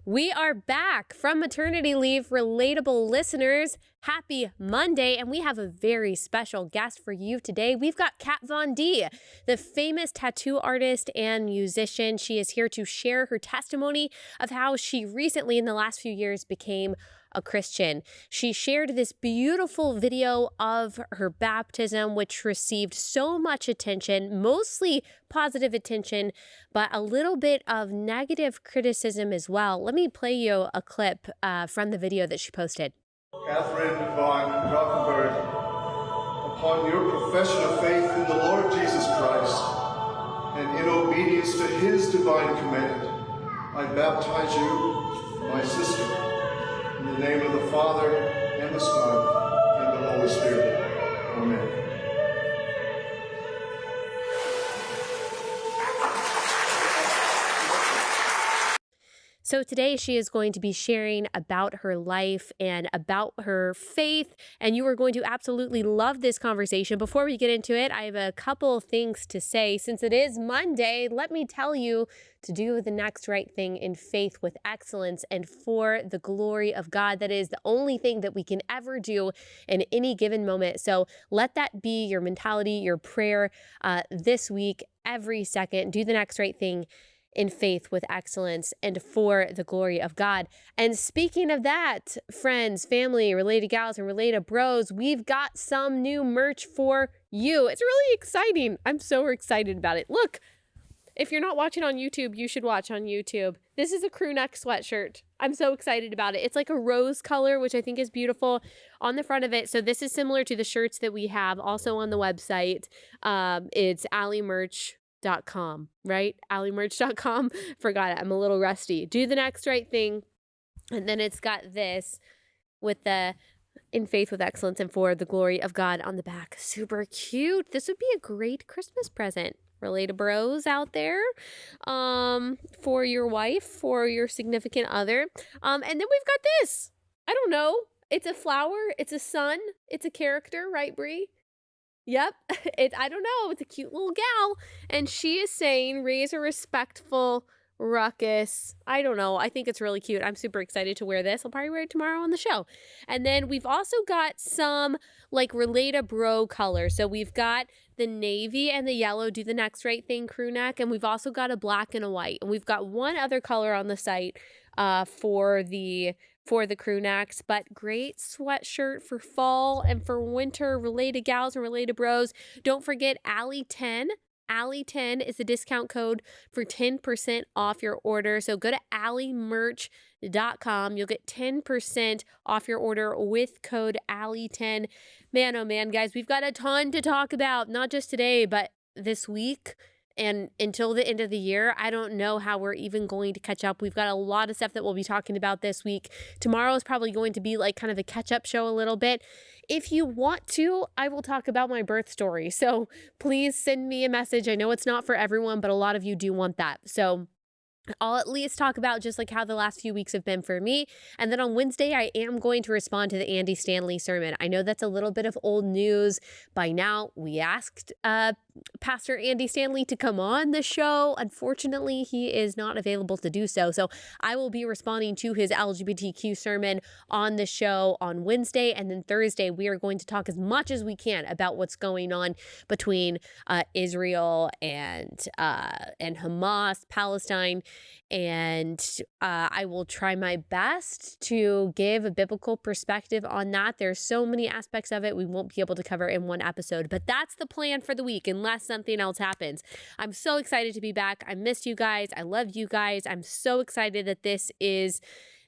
We are back from maternity leave, relatable listeners. Happy Monday, and we have a very special guest for you today. We've got Kat Von D, the famous tattoo artist and musician. She is here to share her testimony of how she recently, in the last few years, became a Christian. She shared this beautiful video of her baptism, which received so much attention, mostly positive attention, but a little bit of negative criticism as well. Let me play you a clip from the video that she posted. Catherine Von Rothenberg, upon your profession of faith in the Lord Jesus Christ, and in obedience to his divine command, I baptize you, my sister, in the name of the Father, and the Son, and the Holy Spirit. Amen. So today she is going to be sharing about her life and about her faith, and you are going to absolutely love this conversation. Before we get into it, I have a couple things to say. Since it is Monday, let me tell you to do the next right thing in faith with excellence and for the glory of God. That is the only thing that we can ever do in any given moment. So let that be your mentality, your prayer this week, every second. Do the next right thing in faith with excellence and for the glory of God. And speaking of that, friends, family, related gals, and related bros, we've got some new merch for you. It's really exciting. I'm so excited about it. Look, if you're not watching on YouTube, you should watch on YouTube. This is a crew neck sweatshirt. I'm so excited about it. It's like a rose color, which I think is beautiful on the front of it. So this is similar to the shirts that we have also on the website. It's alliemerch.com, right? alliemerch.com. Forgot it. I'm a little rusty. Do the next right thing. And then it's got this with the in faith with excellence and for the glory of God on the back. Super cute. This would be a great Christmas present. Related bros out there, for your wife, for your significant other. And then we've got this. I don't know. It's a flower. It's a sun. It's a character, right, Brie? Yep. I don't know. It's a cute little gal. And she is saying, raise a respectful ruckus. I don't know. I think it's really cute. I'm super excited to wear this. I'll probably wear it tomorrow on the show. And then we've also got some like related bro colors. So we've got the navy and the yellow, do the next right thing crew neck. And we've also got a black and a white. And we've got one other color on the site for the crew necks, but great sweatshirt for fall and for winter, related gals and related bros. Don't forget Allie10. Allie10 is the discount code for 10% off your order. So go to alliemerch.com. You'll get 10% off your order with code Allie10. Man, oh man, guys, we've got a ton to talk about, not just today, but this week. And until the end of the year, I don't know how we're even going to catch up. We've got a lot of stuff that we'll be talking about this week. Tomorrow is probably going to be like kind of a catch-up show a little bit. If you want to, I will talk about my birth story. So please send me a message. I know it's not for everyone, but a lot of you do want that. So I'll at least talk about just like how the last few weeks have been for me. And then on Wednesday, I am going to respond to the Andy Stanley sermon. I know that's a little bit of old news. By now, we asked Pastor Andy Stanley to come on the show. Unfortunately, he is not available to do so. So I will be responding to his LGBTQ sermon on the show on Wednesday. And then Thursday, we are going to talk as much as we can about what's going on between Israel and Hamas, Palestine. And I will try my best to give a biblical perspective on that. There's so many aspects of it we won't be able to cover in one episode, but that's the plan for the week unless something else happens. I'm so excited to be back. I missed you guys. I love you guys. I'm so excited that this is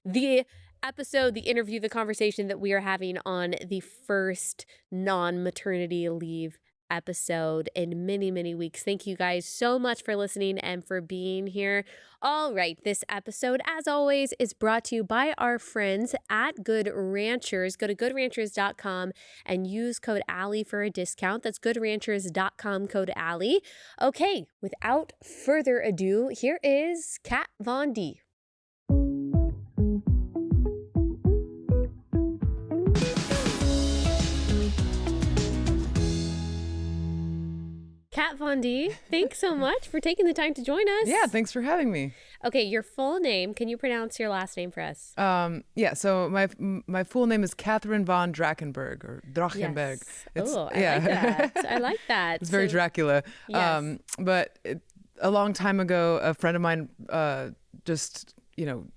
the episode, the interview, the conversation that we are having on the first non-maternity leave episode in many, many weeks. Thank you guys so much for listening and for being here. All right, this episode, as always, is brought to you by our friends at Good Ranchers. Go to goodranchers.com and use code Allie for a discount. That's goodranchers.com, code Allie. Okay, without further ado, here is Kat Von D. Kat Von D, thanks so much for taking the time to join us. Yeah, thanks for having me. Okay, your full name. Can you pronounce your last name for us? Yeah, so my full name is Catherine von Drachenberg or Drachenberg. Yes. Oh, I like that. I like that. It's very Dracula. Yes. But a long time ago, a friend of mine just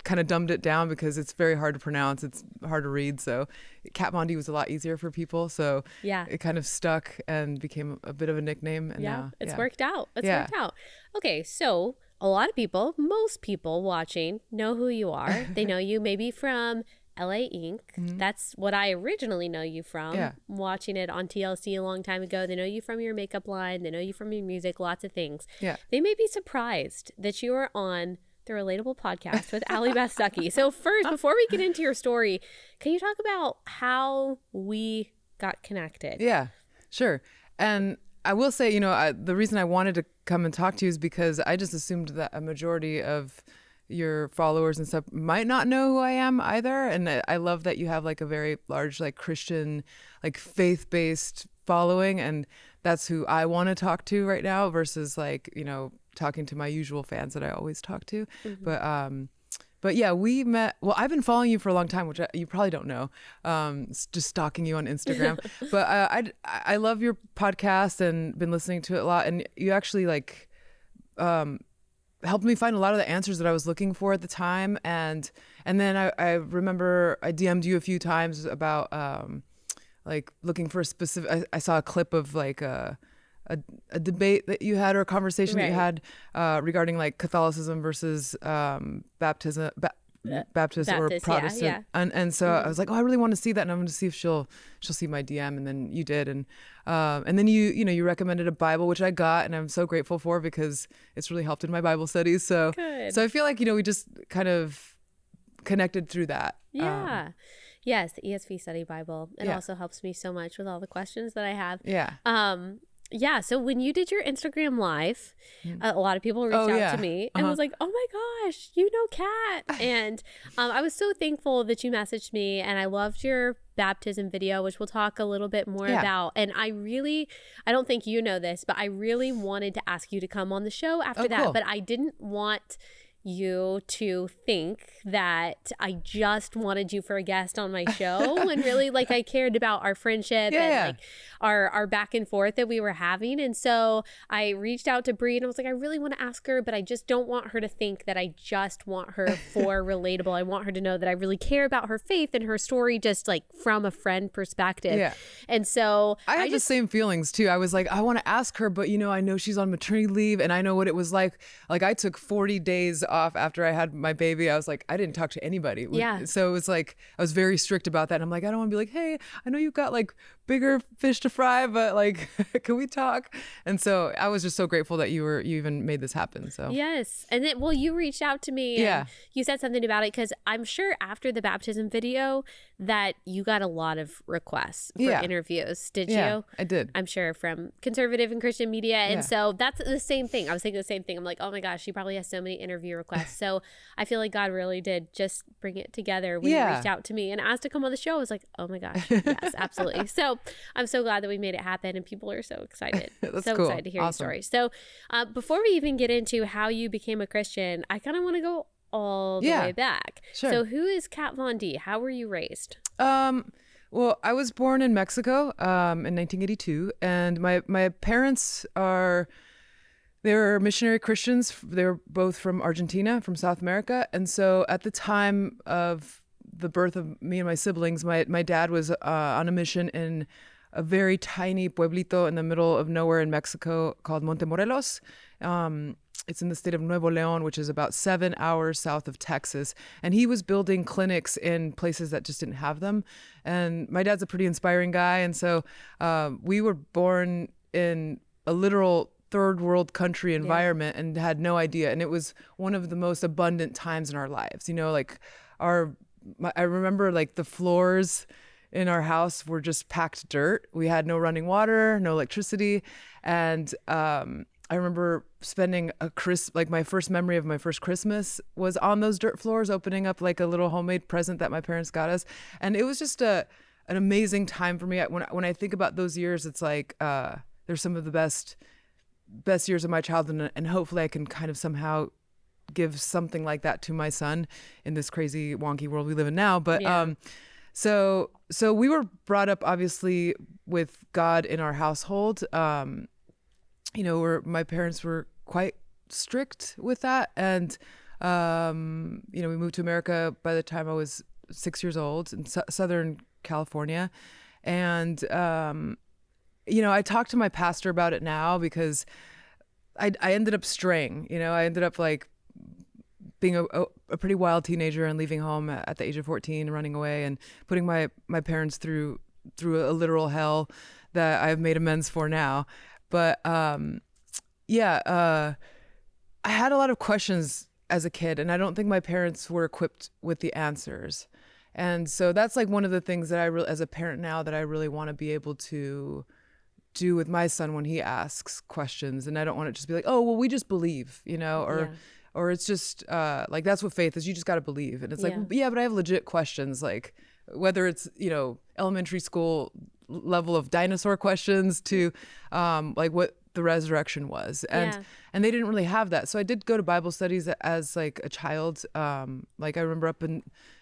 kind of dumbed it down because it's very hard to pronounce. It's hard to read. So Kat Von D was a lot easier for people. So it kind of stuck and became a bit of a nickname. And now, it's worked out. It's worked out. Okay, so a lot of people, most people watching know who you are. They know you maybe from LA Inc. Mm-hmm. That's what I originally know you from. Watching it on TLC a long time ago. They know you from your makeup line. They know you from your music, lots of things. Yeah. They may be surprised that you are on the Relatable Podcast with Allie Beth Stuckey. So first, before we get into your story, can you talk about how we got connected? Yeah, sure. And I will say, the reason I wanted to come and talk to you is because I just assumed that a majority of your followers and stuff might not know who I am either. And I love that you have like a very large, like Christian, like faith-based following. And that's who I want to talk to right now versus like, talking to my usual fans that I always talk to. Mm-hmm. But yeah, we met. Well, I've been following you for a long time, which you probably don't know. Just stalking you on Instagram. But I love your podcast and been listening to it a lot. And you actually like helped me find a lot of the answers that I was looking for at the time. And then I remember I DM'd you a few times about like looking for a specific. I saw a clip of like a debate that you had or a conversation that you had regarding like Catholicism versus baptism or Protestant. Yeah. And so I was like, oh, I really want to see that, and I'm going to see if she'll see my DM. And then you did, and then you recommended a Bible, which I got, and I'm so grateful for because it's really helped in my Bible studies. So Good. So I feel like we just kind of connected through that. Yeah. Yes, the ESV Study Bible. It also helps me so much with all the questions that I have. Yeah. Yeah, so when you did your Instagram live, a lot of people reached out to me and was like, oh my gosh, you know Kat. And I was so thankful that you messaged me, and I loved your baptism video, which we'll talk a little bit more about. And I don't think you know this, but I really wanted to ask you to come on the show after that. Cool. But I didn't want you to think that I just wanted you for a guest on my show when really like I cared about our friendship and like our back and forth that we were having. And so I reached out to Bree and I was like, I really want to ask her, but I just don't want her to think that I just want her for Relatable. I want her to know that I really care about her faith and her story just like from a friend perspective. Yeah. And so I had the same feelings too. I was like, I want to ask her, but I know she's on maternity leave and I know what it was like. Like I took 40 days off after I had my baby. I was like, I didn't talk to anybody. Yeah. So it was like, I was very strict about that. And I'm like, I don't want to be like, hey, I know you've got like bigger fish to fry, but like, can we talk? And so I was just so grateful that you even made this happen. So yes. And then, you reached out to me and you said something about it because I'm sure after the baptism video that you got a lot of requests for interviews. Did you? I did. I'm sure from conservative and Christian media. And so that's the same thing. I was thinking the same thing. I'm like, oh my gosh, she probably has so many interview requests. So I feel like God really did just bring it together when you reached out to me and asked to come on the show. I was like, oh my gosh, yes, absolutely. So I'm so glad that we made it happen and people are so excited. That's so cool. excited to hear your story. So before we even get into how you became a Christian, I kind of want to go all the way back. Sure. So who is Kat Von D? How were you raised? Well, I was born in Mexico in 1982, and my parents they were missionary Christians. They were both from Argentina, from South America. And so at the time of the birth of me and my siblings, my dad was on a mission in a very tiny pueblito in the middle of nowhere in Mexico called Montemorelos. It's in the state of Nuevo León, which is about 7 hours south of Texas. And he was building clinics in places that just didn't have them. And my dad's a pretty inspiring guy. And so we were born in a literal third world country environment and had no idea. And it was one of the most abundant times in our lives. Like I remember like the floors in our house were just packed dirt. We had no running water, no electricity. And I remember spending my first memory of my first Christmas was on those dirt floors, opening up like a little homemade present that my parents got us. And it was just an amazing time for me. When I think about those years, it's like they're some of the best best years of my childhood, and hopefully I can kind of somehow give something like that to my son in this crazy wonky world we live in now. But so we were brought up obviously with God in our household. My parents were quite strict with that, and we moved to America by the time I was 6 years old in Southern California. And I talk to my pastor about it now because I ended up straying. I ended up like being a pretty wild teenager and leaving home at the age of 14, running away and putting my parents through a literal hell that I've made amends for now. But I had a lot of questions as a kid, and I don't think my parents were equipped with the answers. And so that's like one of the things that as a parent now, that I really want to be able to do with my son when he asks questions. And I don't want to just be like, oh, well, we just believe, or it's just like, that's what faith is. You just got to believe. And it's like, yeah, but I have legit questions, like whether it's, elementary school level of dinosaur questions to like what the resurrection was. And they didn't really have that. So I did go to Bible studies as like a child. Like I remember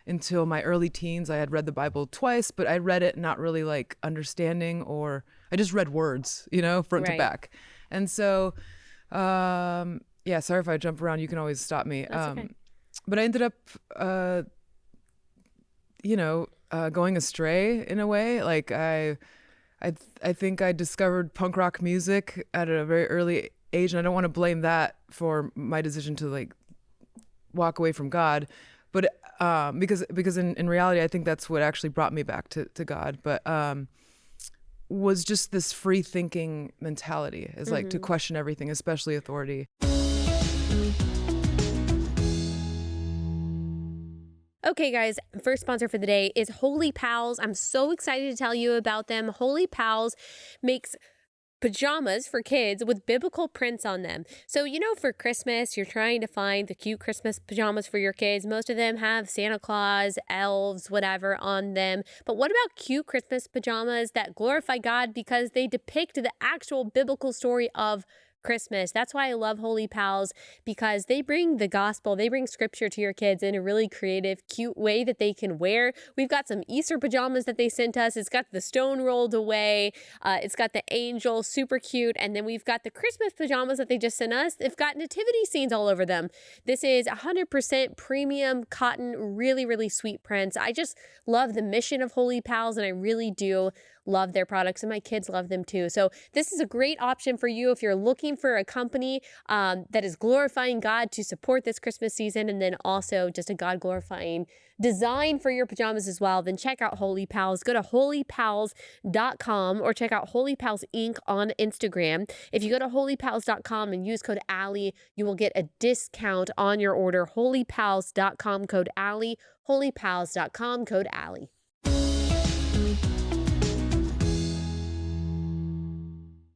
until my early teens, I had read the Bible twice, but I read it not really like understanding, or I just read words, front to back. And so, sorry if I jump around, you can always stop me. That's okay. But I ended up, going astray in a way. Like I think I discovered punk rock music at a very early age, and I don't want to blame that for my decision to like walk away from God, but because in reality, I think that's what actually brought me back to God. But was just this free thinking mentality, is like to question everything, especially authority. Okay, guys, first sponsor for the day is Holy Pals. I'm so excited to tell you about them. Holy Pals makes pajamas for kids with biblical prints on them. So, for Christmas, you're trying to find the cute Christmas pajamas for your kids. Most of them have Santa Claus, elves, whatever on them. But what about cute Christmas pajamas that glorify God because they depict the actual biblical story of Christmas? That's why I love Holy Pals, because they bring the gospel, they bring scripture to your kids in a really creative, cute way that they can wear. We've got some Easter pajamas that they sent us. It's got the stone rolled away. It's got the angel, super cute. And then we've got the Christmas pajamas that they just sent us. They've got nativity scenes all over them. This is 100% premium cotton, really, really sweet prints. I just love the mission of Holy Pals, and I really do love their products, and my kids love them too. So this is a great option for you if you're looking for a company that is glorifying God to support this Christmas season, and then also just a God glorifying design for your pajamas as well. Then check out Holy Pals. Go to holypals.com or check out Holy Pals Inc. on Instagram. If you go to holypals.com and use code Allie, you will get a discount on your order. Holypals.com, code Allie. Holypals.com, code Allie.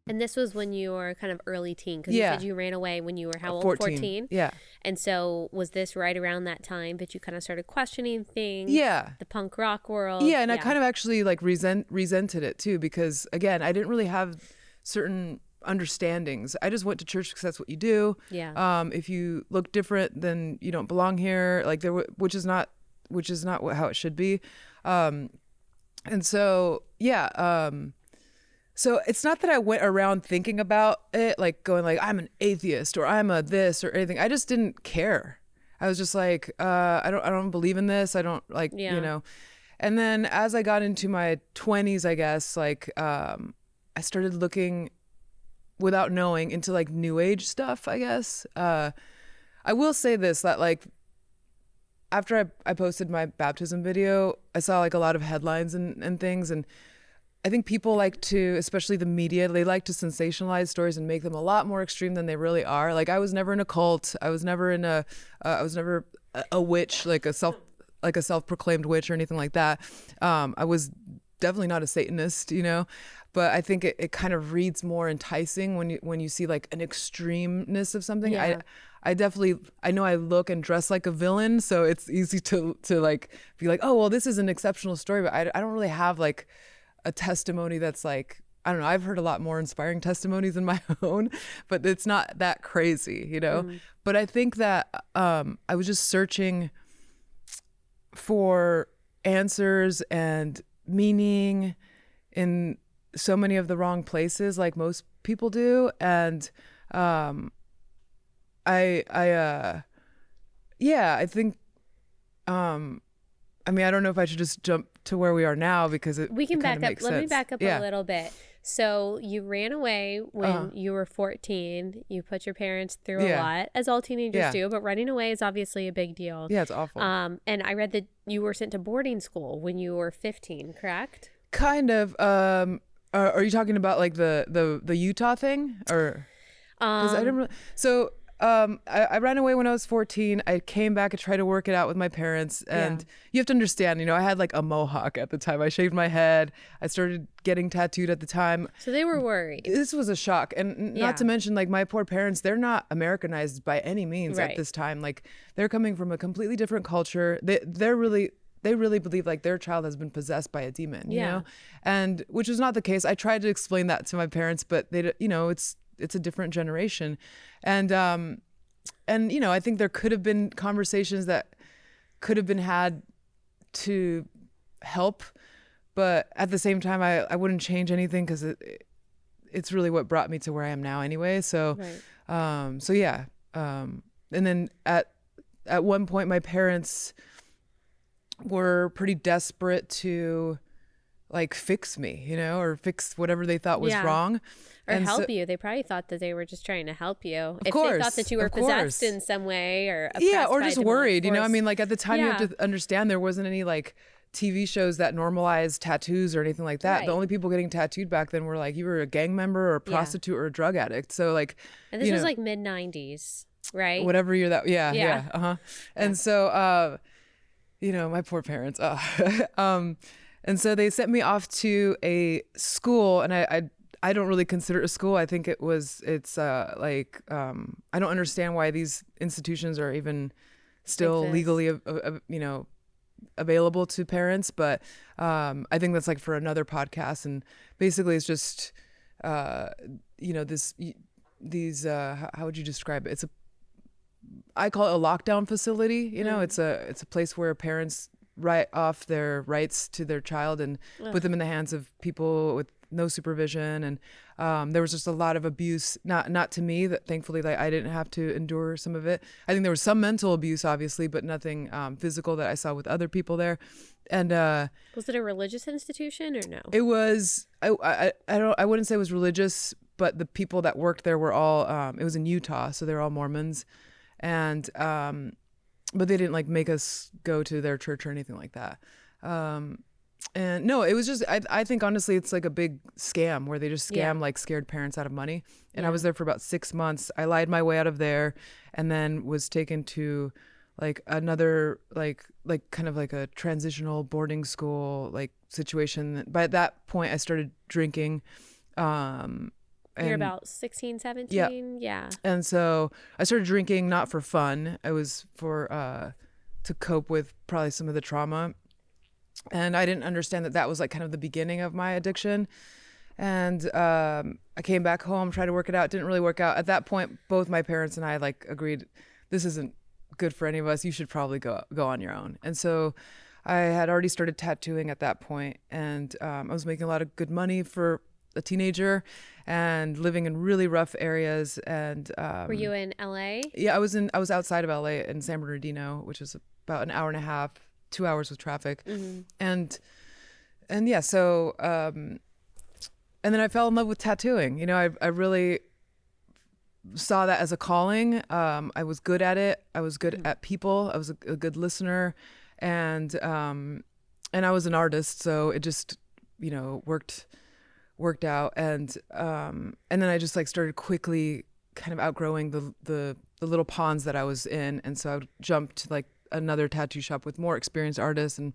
And this was when you were kind of early teen, because you said you ran away when you were how old? 14. Yeah. And so was this right around that time that you kind of started questioning things? Yeah. The punk rock world? Yeah, and I kind of actually like resented it too, because again, I didn't really have certain understandings. I just went to church because that's what you do. Yeah. If you look different, then you don't belong here. Like which is not how it should be. And so so it's not that I went around thinking about it, like going like, I'm an atheist or I'm a this or anything. I just didn't care. I was just like, I don't believe in this. I don't like, And then as I got into my 20s, I guess, like, I started looking without knowing into like new age stuff, I guess. I will say this, that like, after I posted my baptism video, I saw like a lot of headlines and things, and I think people like to, especially the media, they like to sensationalize stories and make them a lot more extreme than they really are. Like I was never in a cult. I was never in a witch, like a self-proclaimed witch or anything like that. I was definitely not a Satanist, but I think it kind of reads more enticing when you see like an extremeness of something. Yeah. I know I look and dress like a villain, so it's easy to like be like, oh, well, this is an exceptional story, but I don't really have like a testimony that's like I don't know, I've heard a lot more inspiring testimonies than my own, but it's not that crazy, you know? But I think that I was just searching for answers and meaning in so many of the wrong places, like most people do. And I think, I mean, I don't know if I should just jump to where we are now because we can back up. Let me back up a little bit. So you ran away when you were 14. You put your parents through a lot, as all teenagers do, but running away is obviously a big deal. Yeah, it's awful. And I read that you were sent to boarding school when you were 15, correct? Kind of. Are you talking about like the Utah thing, or? Because I didn't really. So I ran away when I was 14. I came back and tried to work it out with my parents. And you have to understand, you know, I had like a mohawk at the time. I shaved my head. I started getting tattooed at the time. So they were worried. This was a shock. And not to mention, like, my poor parents, they're not Americanized by any means at this time. Like, they're coming from a completely different culture. They really believe like their child has been possessed by a demon, you know? And which was not the case. I tried to explain that to my parents, but they, you know, it's a different generation. And you know, I think there could have been conversations that could have been had to help, but at the same time, I wouldn't change anything because it's really what brought me to where I am now anyway. So, and then at one point, my parents were pretty desperate to like fix me, you know, or fix whatever they thought was wrong. Or help you. They probably thought that they were just trying to help you. If they thought that you were possessed in some way or oppressed or by just demonic worried, you know. I force. mean, like at the time you have to understand there wasn't any like TV shows that normalized tattoos or anything like that. Right. The only people getting tattooed back then were like you were a gang member or a prostitute or a drug addict. So like, and this was like mid 90s, right? Whatever year that, And so, you know, my poor parents. And so they sent me off to a school, and I don't really consider it a school. I think it's I don't understand why these institutions are even still legally, you know, available to parents. But I think that's like for another podcast. And basically it's just, you know, these, how would you describe it? I call it a lockdown facility. You know, it's a place where parents write off their rights to their child and put them in the hands of people with no supervision. And there was just a lot of abuse, not to me, that thankfully like I didn't have to endure some of it. I think there was some mental abuse, obviously, but nothing physical that I saw with other people there. And was it a religious institution or no? It was. I wouldn't say it was religious, but the people that worked there were all. It was in Utah, so they're all Mormons, and but they didn't like make us go to their church or anything like that. And no, it was just, I think honestly, it's like a big scam where they just scam like scared parents out of money. And I was there for about 6 months. I lied my way out of there and then was taken to like another, like kind of like a transitional boarding school, like situation. By that point I started drinking, You're about 16, 17? Yeah. And so I started drinking not for fun. It was for to cope with probably some of the trauma. And I didn't understand that was like kind of the beginning of my addiction. And I came back home, tried to work it out. Didn't really work out. At that point, both my parents and I like agreed, this isn't good for any of us. You should probably go on your own. And so I had already started tattooing at that point, and I was making a lot of good money for a teenager and living in really rough areas. And were you in LA? Yeah, I was outside of LA in San Bernardino, which is about an hour and a half, 2 hours with traffic. And yeah, so and then I fell in love with tattooing. You know, I really saw that as a calling. I was good at it. I was good at people. I was a good listener, and I was an artist, so it just, you know, worked out. And then I just like started quickly kind of outgrowing the little ponds that I was in, and so I would jump to like another tattoo shop with more experienced artists, and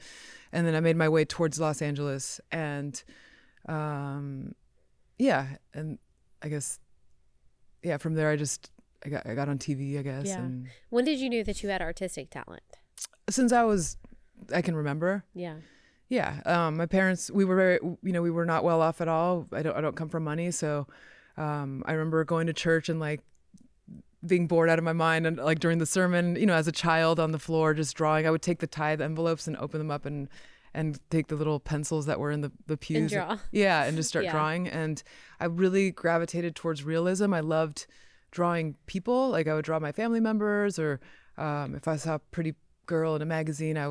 then I made my way towards Los Angeles, and and I guess from there I got on TV, I guess. Yeah. And when did you know that you had artistic talent? since I can remember. Yeah. Yeah. My parents, we were very, we were not well off at all. I don't come from money. So I remember going to church and like being bored out of my mind, and like during the sermon, as a child on the floor, just drawing. I would take the tithe envelopes and open them up and take the little pencils that were in the pews. And draw. Yeah. And just start Yeah. drawing. And I really gravitated towards realism. I loved drawing people. Like I would draw my family members, or if I saw a pretty girl in a magazine, I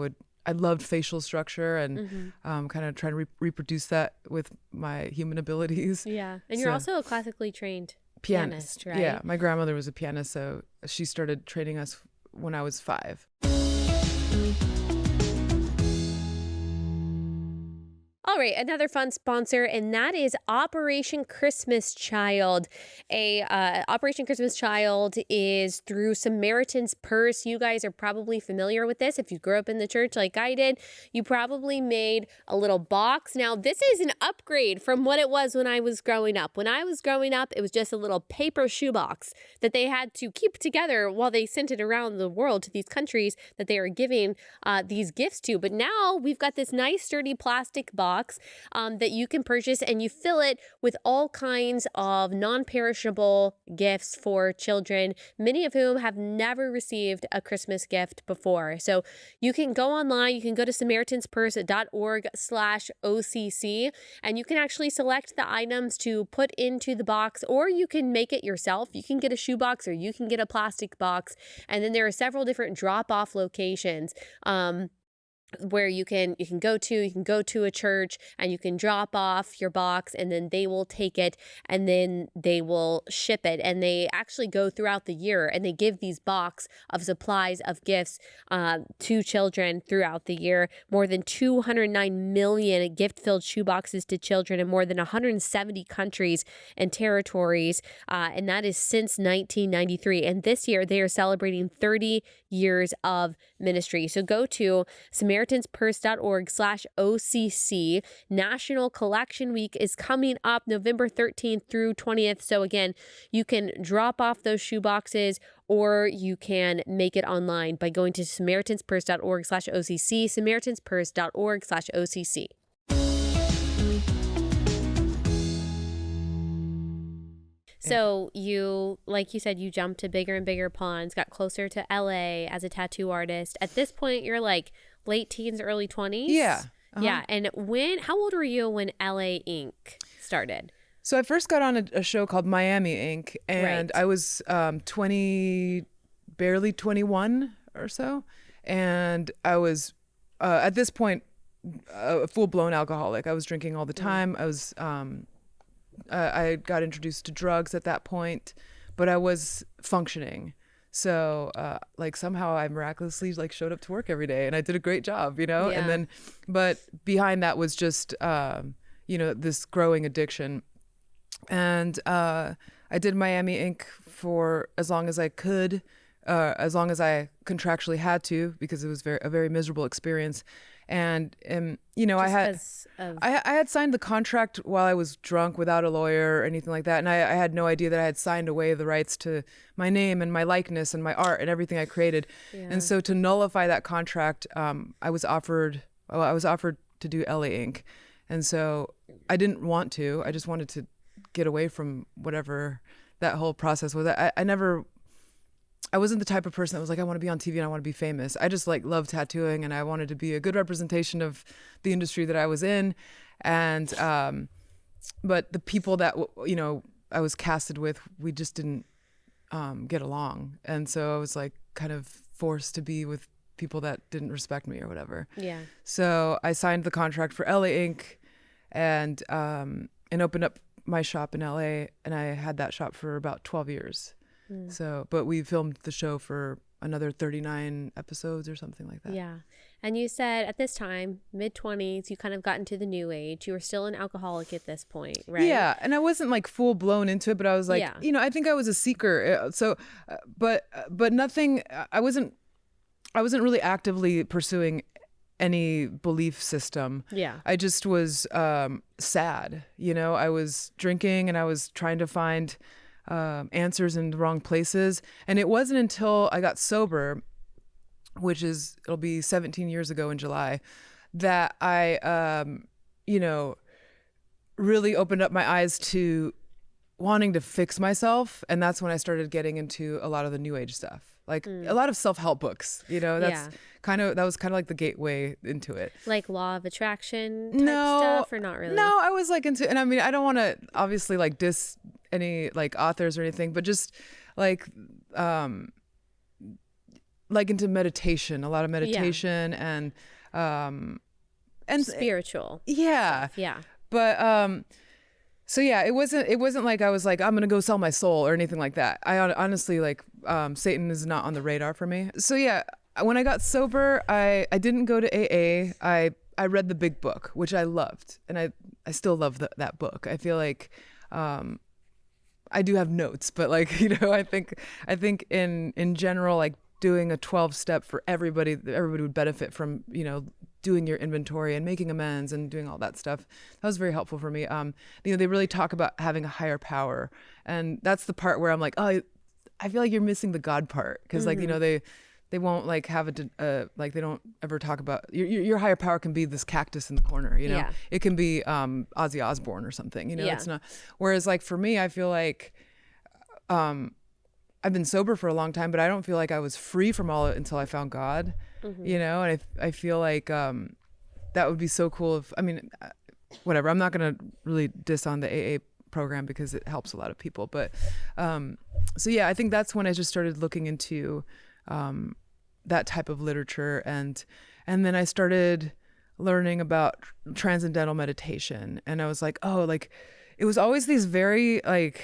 loved facial structure and kind of trying to reproduce that with my human abilities. Yeah. And you're also a classically trained pianist, right? Yeah, my grandmother was a pianist, so she started training us when I was 5. All right, another fun sponsor, and that is Operation Christmas Child. Operation Christmas Child is through Samaritan's Purse. You guys are probably familiar with this. If you grew up in the church like I did, you probably made a little box. Now, this is an upgrade from what it was when I was growing up. When I was growing up, it was just a little paper shoebox that they had to keep together while they sent it around the world to these countries that they are giving these gifts to. But now we've got this nice, sturdy plastic box that you can purchase, and you fill it with all kinds of non-perishable gifts for children, many of whom have never received a Christmas gift before. So you can go online, you can go to samaritanspurse.org/OCC, and you can actually select the items to put into the box, or you can make it yourself. You can get a shoebox, or you can get a plastic box, and then there are several different drop-off locations where you can go to a church and you can drop off your box, and then they will take it and then they will ship it. And they actually go throughout the year and they give these box of supplies of gifts to children throughout the year. More than 209 million gift-filled shoeboxes to children in more than 170 countries and territories. And that is since 1993. And this year they are celebrating 30 years of ministry. So go to samaritanspurse.org/OCC. National Collection Week is coming up November 13th through 20th. So again, you can drop off those shoe boxes, or you can make it online by going to samaritanspurse.org/OCC, samaritanspurse.org/OCC. So you, like you said, you jumped to bigger and bigger ponds, got closer to LA as a tattoo artist. At this point, you're like late teens, early 20s? Yeah. Yeah. And how old were you when LA Inc. started? So I first got on a show called Miami Inc. and Right. I was barely 21 or so. And I was, at this point, a full-blown alcoholic. I was drinking all the time. I got introduced to drugs at that point, but I was functioning. So like somehow I miraculously like showed up to work every day and I did a great job, Yeah. and then, but behind that was just, this growing addiction. And I did Miami Inc. for as long as I could, as long as I contractually had to, because it was a very miserable experience. And I had signed the contract while I was drunk without a lawyer or anything like that, and I had no idea that I had signed away the rights to my name and my likeness and my art and everything I created. Yeah. And so to nullify that contract, I was offered to do LA Inc. And so I didn't want to. I just wanted to get away from whatever that whole process was. I wasn't the type of person that was like, I want to be on TV and I want to be famous. I just like loved tattooing, and I wanted to be a good representation of the industry that I was in. And, but the people that, I was casted with, we just didn't get along. And so I was like kind of forced to be with people that didn't respect me or whatever. Yeah. So I signed the contract for LA Inc. and opened up my shop in LA, and I had that shop for about 12 years. So, but we filmed the show for another 39 episodes or something like that. Yeah. And you said at this time, mid-20s, you kind of got into the new age. You were still an alcoholic at this point, right? Yeah. And I wasn't like full blown into it, but I was like, Yeah. I think I was a seeker. So, but nothing, I wasn't really actively pursuing any belief system. Yeah. I just was sad. I was drinking and I was trying to find answers in the wrong places. And it wasn't until I got sober, it'll be 17 years ago in July, that I, really opened up my eyes to wanting to fix myself. And that's when I started getting into a lot of the new age stuff, like a lot of self-help books, that was kind of like the gateway into it. Like law of attraction type stuff, or not really? No, I was like into, and I mean, I don't want to obviously like diss any like authors or anything, but just like into meditation, a lot of meditation and spiritual. Yeah. Stuff. Yeah. But so yeah, it wasn't like I was like, I'm gonna go sell my soul or anything like that. I honestly like Satan is not on the radar for me. So yeah, when I got sober, I didn't go to AA. I read the Big Book, which I loved, and I still love that book. I feel like I do have notes, but like I think in general, like doing a 12-step for everybody would benefit from doing your inventory and making amends and doing all that stuff. That was very helpful for me. They really talk about having a higher power, and that's the part where I'm like, oh, I feel like you're missing the God part, because like they won't like have like they don't ever talk about your higher power can be this cactus in the corner, Yeah. It can be Ozzy Osbourne or something, Yeah. It's not. Whereas like for me, I feel like I've been sober for a long time, but I don't feel like I was free from all it until I found God, and I feel like that would be so cool if, I mean, whatever, I'm not going to really diss on the AA program because it helps a lot of people. But so yeah, I think that's when I just started looking into that type of literature, and then I started learning about transcendental meditation, and I was like, oh, like it was always these very like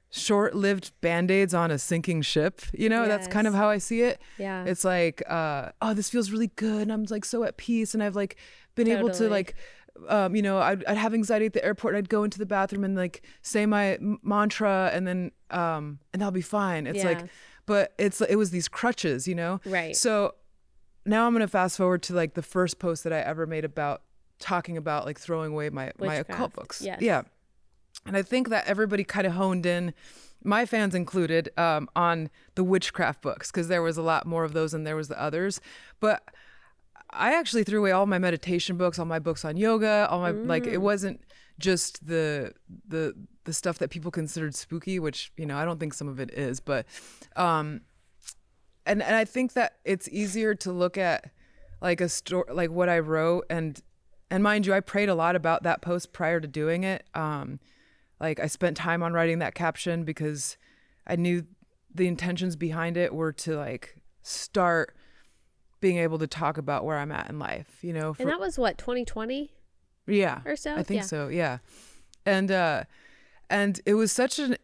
short-lived band-aids on a sinking ship, That's kind of how I see it. Yeah. It's like oh, this feels really good, and I'm like so at peace, and I've like been able to like I'd have anxiety at the airport, and I'd go into the bathroom and like say my mantra, and then and I'll be fine. It's like, but it was these crutches, Right. So now I'm gonna fast forward to like the first post that I ever made about talking about like throwing away my occult books. Yes. Yeah. And I think that everybody kind of honed in, my fans included, on the witchcraft books, because there was a lot more of those than there was the others. But I actually threw away all my meditation books, all my books on yoga, all my like, it wasn't just the stuff that people considered spooky, which I don't think some of it is, but and I think that it's easier to look at like a story, like what I wrote, and mind you, I prayed a lot about that post prior to doing it. Like I spent time on writing that caption because I knew the intentions behind it were to like start being able to talk about where I'm at in life, And that was what, 2020? Yeah. Or so? I think so. Yeah. And it was such an,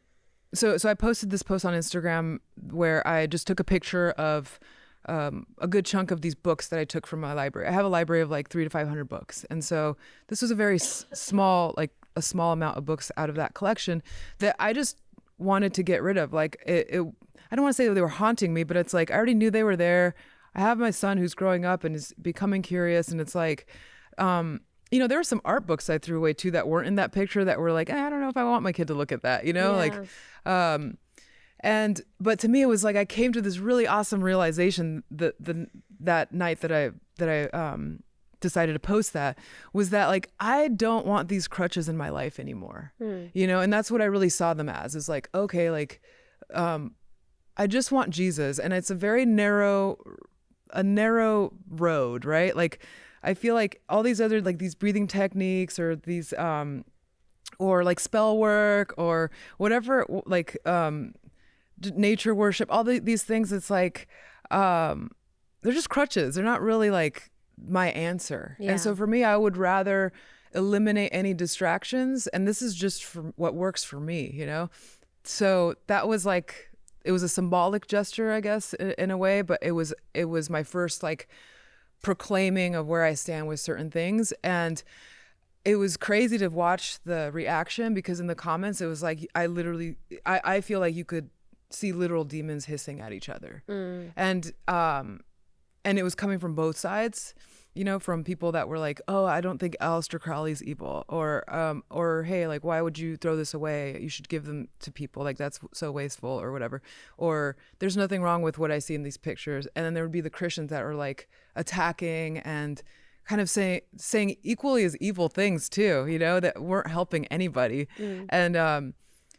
so I posted this post on Instagram where I just took a picture of a good chunk of these books that I took from my library. I have a library of like 300 to 500 books. And so this was a very small, like a small amount of books out of that collection that I just wanted to get rid of. Like I don't want to say that they were haunting me, but it's like, I already knew they were there. I have my son who's growing up and is becoming curious. And it's like, there were some art books I threw away too that weren't in that picture that were like, I don't know if I want my kid to look at that, like, but to me, it was like, I came to this really awesome realization that night that I decided to post that, was that like, I don't want these crutches in my life anymore, and that's what I really saw them as, is like, okay, like, I just want Jesus. And it's a very narrow road, right? Like, I feel like all these other, like these breathing techniques or these, or like spell work or whatever, like, nature worship, all these things, it's like, they're just crutches. They're not really like my answer. Yeah. And so for me, I would rather eliminate any distractions. And this is just for what works for me, So that was like, it was a symbolic gesture, I guess, in a way, but it was my first like proclaiming of where I stand with certain things. And it was crazy to watch the reaction, because in the comments, it was like, I feel like you could see literal demons hissing at each other. And it was coming from both sides, from people that were like, oh, I don't think Aleister Crowley's evil, or hey, like, why would you throw this away? You should give them to people. Like, that's so wasteful, or whatever. Or there's nothing wrong with what I see in these pictures. And then there would be the Christians that were like attacking and kind of saying equally as evil things too, you know, that weren't helping anybody. And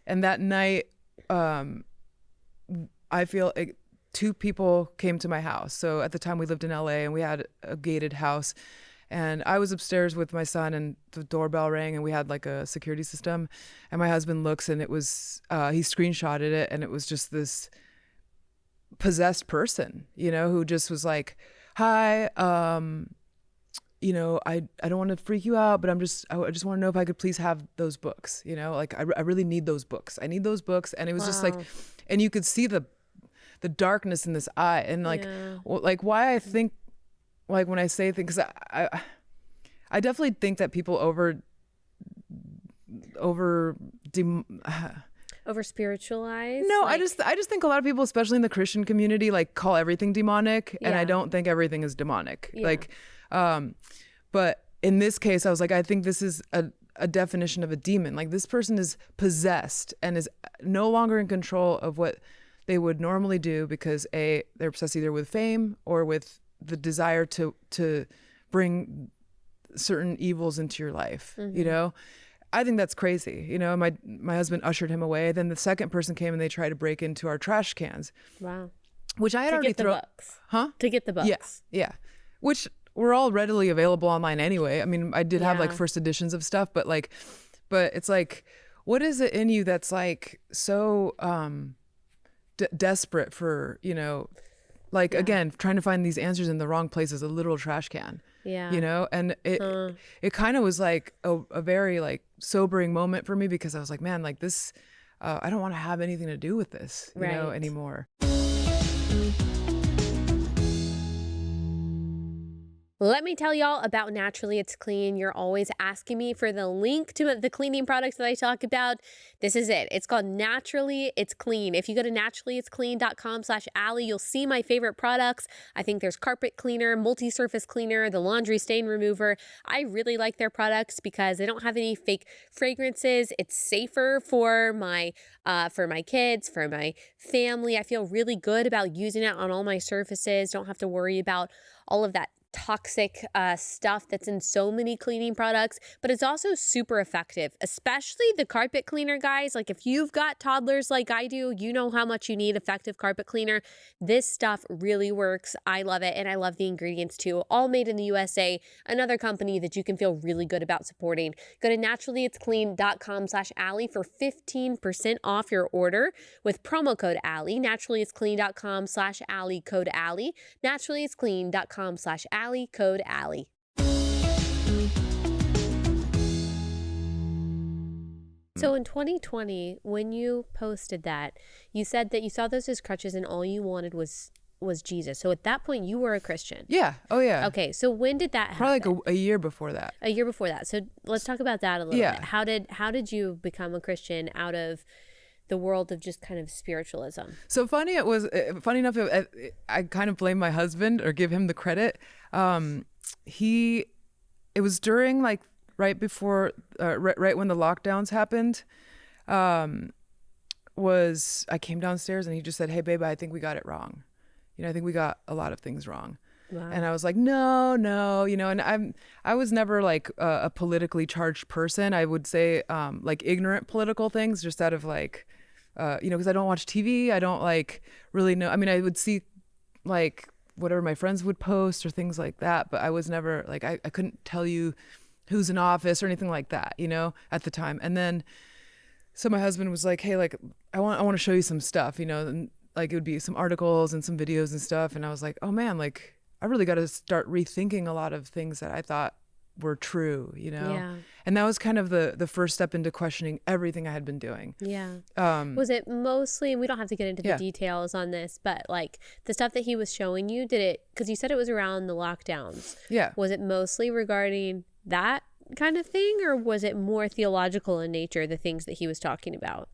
that night, I feel like two people came to my house. So at the time we lived in LA and we had a gated house, and I was upstairs with my son and the doorbell rang and we had like a security system, and my husband looks and it was, he screenshotted it, and it was just this possessed person, you know, who just was like, hi, you know, I don't want to freak you out, but I just want to know if I could please have those books, you know, like I really need those books. I need those books. And it was just like, and you could see the darkness in this eye, and like, like why I think, like when I say things, I definitely think that people over spiritualized. No, like, I just think a lot of people, especially in the Christian community, like call everything demonic, and I don't think everything is demonic. Like, but in this case, I was like, I think this is a definition of a demon. Like, this person is possessed and is no longer in control of what they would normally do, because they're obsessed either with fame or with the desire to bring certain evils into your life. You know, I think that's crazy. You know, my husband ushered him away. Then the second person came and they tried to break into our trash cans. Wow. Which I had already thrown. To get the books. Yeah. Which were all readily available online anyway. I mean, I did have like first editions of stuff, but it's like, what is it in you that's like so desperate for, you know, like, again, trying to find these answers in the wrong places, a literal trash can. Yeah. You know, and it kind of was like a very like sobering moment for me, because I was like, man, like this, I don't want to have anything to do with this, you know, anymore. Let me tell y'all about Naturally It's Clean. You're always asking me for the link to the cleaning products that I talk about. This is it. It's called Naturally It's Clean. If you go to naturallyitsclean.com/Allie, you'll see my favorite products. I think there's carpet cleaner, multi-surface cleaner, the laundry stain remover. I really like their products because they don't have any fake fragrances. It's safer for my kids, for my family. I feel really good about using it on all my surfaces. Don't have to worry about all of that toxic stuff that's in so many cleaning products, but it's also super effective, especially the carpet cleaner, guys. Like, if you've got toddlers like I do, you know how much you need effective carpet cleaner. This stuff really works. I love it, and I love the ingredients too. All made in the USA, another company that you can feel really good about supporting. Go to naturallyitsclean.com/Allie for 15% off your order with promo code Allie. Naturallyitsclean.com/Allie, code Allie. Naturallyitsclean.com/Allie, code Allie. So in 2020, when you posted that, you said that you saw those as crutches and all you wanted was Jesus. So at that point, you were a Christian. Yeah. Oh, yeah. Okay. So when did that happen? Probably like a year before that. A year before that. So let's talk about that a little bit. How did you become a Christian out of the world of just kind of spiritualism? So funny enough, I kind of blame my husband, or give him the credit. It was during like right before, right when the lockdowns happened, I came downstairs and he just said, "Hey babe, I think we got it wrong. You know, I think we got a lot of things wrong." Wow. And I was like, no, you know, and I was never like a politically charged person. I would say like ignorant political things, just out of like, you know, because I don't watch TV. I don't like really know. I mean, I would see like whatever my friends would post or things like that, but I was never like, I couldn't tell you who's in office or anything like that, you know, at the time. And then, so my husband was like, hey, like, I want to show you some stuff, you know, and like it would be some articles and some videos and stuff. And I was like, oh man, like I really got to start rethinking a lot of things that I thought were true, you know? Yeah. And that was kind of the first step into questioning everything I had been doing. Yeah. Was it mostly, we don't have to get into the details on this, but like the stuff that he was showing you, because you said it was around the lockdowns. Yeah. Was it mostly regarding that kind of thing, or was it more theological in nature, the things that he was talking about?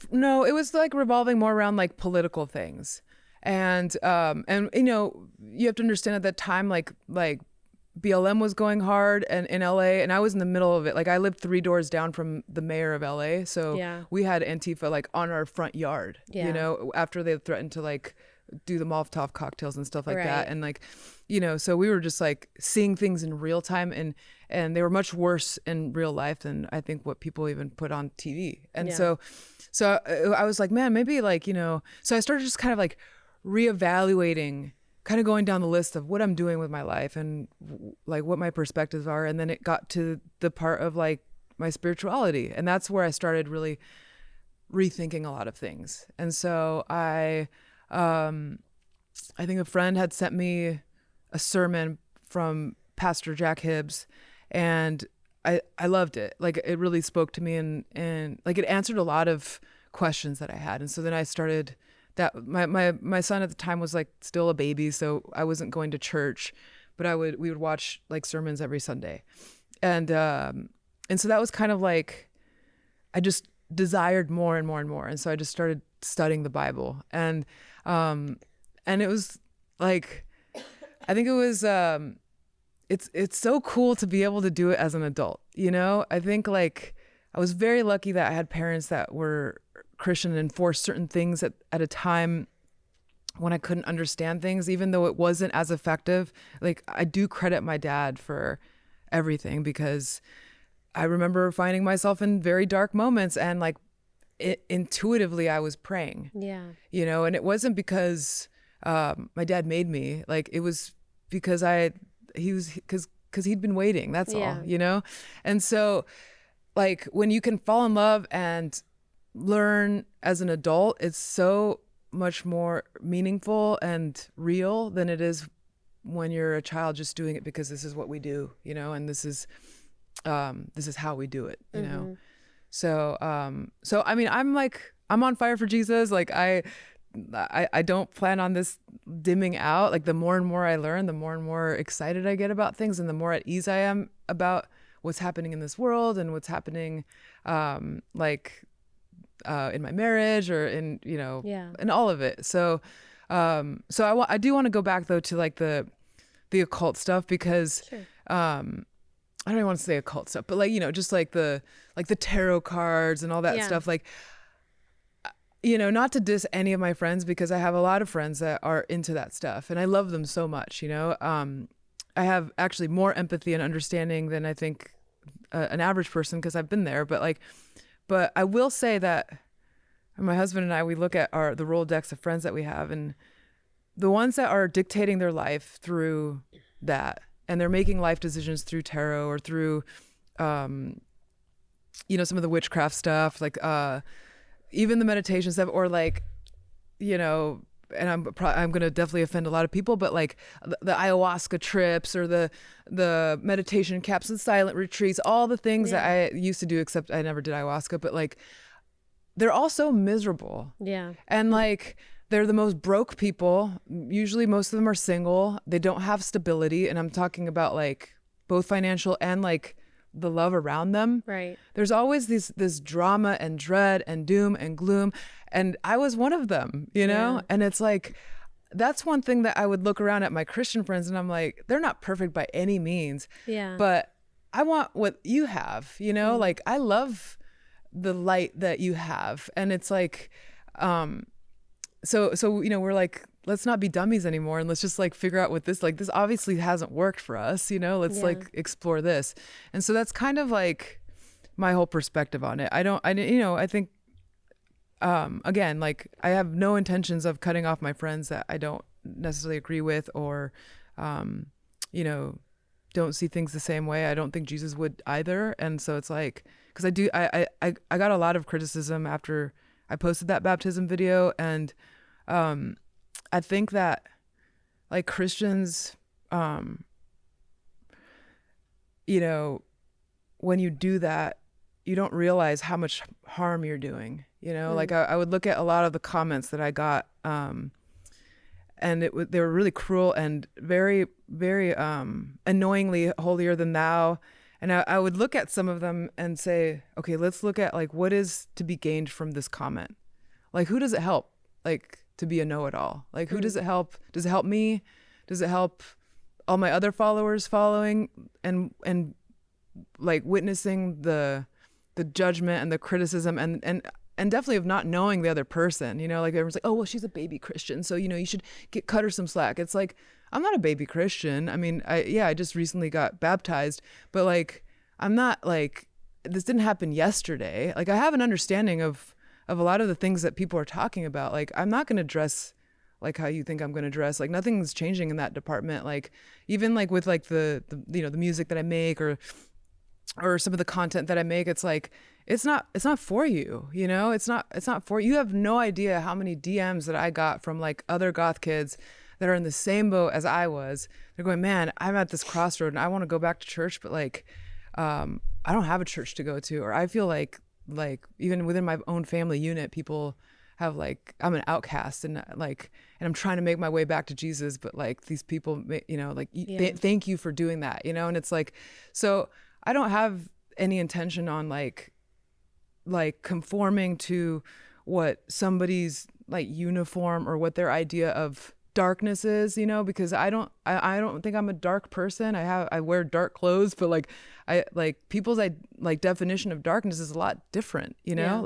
No, it was like revolving more around like political things. And you know, you have to understand at that time, like BLM was going hard and in LA, and I was in the middle of it. Like I lived 3 doors down from the mayor of LA. So we had Antifa like on our front yard, you know, after they threatened to like do the Molotov cocktails and stuff like Right. that. And like, so we were just like seeing things in real time, and they were much worse in real life than I think what people even put on TV. And Yeah. so I was like, man, maybe like, so I started just kind of like reevaluating, kind of going down the list of what I'm doing with my life and like what my perspectives are. And then it got to the part of like my spirituality. And that's where I started really rethinking a lot of things. And so I think a friend had sent me a sermon from Pastor Jack Hibbs, and I loved it. Like it really spoke to me, and like it answered a lot of questions that I had. And so then I started that my son at the time was like still a baby, so I wasn't going to church, but we would watch like sermons every Sunday. And so that was kind of like, I just desired more and more and more. And so I just started studying the Bible, and it was like, I think it was, it's so cool to be able to do it as an adult. I think like I was very lucky that I had parents that were Christian and enforced certain things at a time when I couldn't understand things, even though it wasn't as effective. Like I do credit my dad for everything, because I remember finding myself in very dark moments, and like intuitively I was praying. Yeah. And it wasn't because my dad made me. Like it was because because he'd been waiting. That's all. And so like when you can fall in love and learn as an adult, it's so much more meaningful and real than it is when you're a child just doing it because this is what we do, and this is how we do it, So I mean, I'm on fire for Jesus. Like I don't plan on this dimming out. Like the more and more I learn, the more and more excited I get about things, and the more at ease I am about what's happening in this world and what's happening, in my marriage or in, in all of it. So I do want to go back though to like the occult stuff, because, Sure. I don't even want to say occult stuff, but like, just like the tarot cards and all that stuff. Like, not to diss any of my friends, because I have a lot of friends that are into that stuff and I love them so much, I have actually more empathy and understanding than I think an average person, because I've been there. But I will say that my husband and I, we look at the Rolodex of friends that we have, and the ones that are dictating their life through that, and they're making life decisions through tarot or through, some of the witchcraft stuff, like even the meditation stuff, or like, and I'm going to definitely offend a lot of people, but like the ayahuasca trips or the meditation camps and silent retreats, all the things that I used to do, except I never did ayahuasca, but like they're all so miserable. Yeah. And like they're the most broke people. Usually most of them are single. They don't have stability. And I'm talking about like both financial and like the love around them. Right. There's always this drama and dread and doom and gloom. And I was one of them, Yeah. And it's like, that's one thing that I would look around at my Christian friends and I'm like, they're not perfect by any means. Yeah. But I want what you have, like I love the light that you have. And it's like, so we're like, let's not be dummies anymore, and let's just like figure out what this obviously hasn't worked for us, let's like explore this. And so that's kind of like my whole perspective on it. I think again, like I have no intentions of cutting off my friends that I don't necessarily agree with, or don't see things the same way. I don't think Jesus would either. And so it's like, because I got a lot of criticism after I posted that baptism video, and I think that like Christians, when you do that, you don't realize how much harm you're doing. Like I would look at a lot of the comments that I got, and they were really cruel and very, very annoyingly holier than thou. And I would look at some of them and say, okay, let's look at like what is to be gained from this comment. Like, who does it help? Like, to be a know-it-all. Like, who does it help? Does it help me? Does it help all my other followers following and like witnessing the judgment and the criticism and and definitely of not knowing the other person, you know, like everyone's like, oh, well, she's a baby Christian, so, you know, you should cut her some slack. It's like, I'm not a baby Christian. I mean, I just recently got baptized, but like, I'm not like, this didn't happen yesterday. Like, I have an understanding of a lot of the things that people are talking about. Like, I'm not going to dress like how you think I'm going to dress. Like, nothing's changing in that department. Like, even like with like the you know, the music that I make or some of the content that I make, it's like, it's not for you, you know, it's not for you. You have no idea how many DMs that I got from like other goth kids that are in the same boat as I was. They're going, man, I'm at this crossroad and I want to go back to church, but like, I don't have a church to go to, or I feel like even within my own family unit, people have like, I'm an outcast and I'm trying to make my way back to Jesus, but like these people, you know, like, thank you for doing that, you know? And it's like, so I don't have any intention on like conforming to what somebody's like uniform or what their idea of darkness is, you know, because I don't think I'm a dark person. I wear dark clothes, but like I like people's like definition of darkness is a lot different, you know?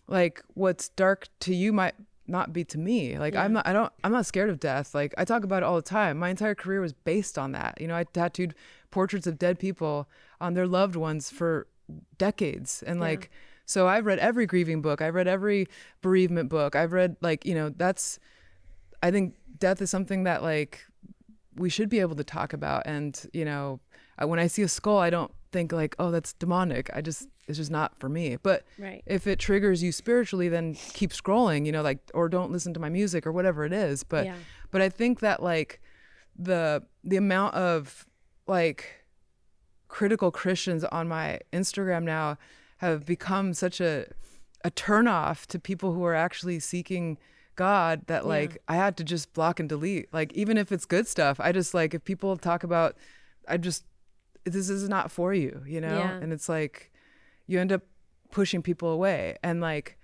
Like what's dark to you might not be to me. Like I'm not scared of death. Like I talk about it all the time. My entire career was based on that. You know, I tattooed portraits of dead people on their loved ones for decades. And like, so I've read every grieving book. I've read every bereavement book. I've read like, you know, I think death is something that like we should be able to talk about. And, you know, when I see a skull, I don't think like, oh, that's demonic. it's just not for me. But if it triggers you spiritually, then keep scrolling, you know, like, or don't listen to my music or whatever it is. But I think that like the amount of like critical Christians on my Instagram now have become such a turnoff to people who are actually seeking God that like I had to just block and delete. Like, even if it's good stuff, I just like, if people talk about, this is not for you, you know? And it's like, you end up pushing people away. And like,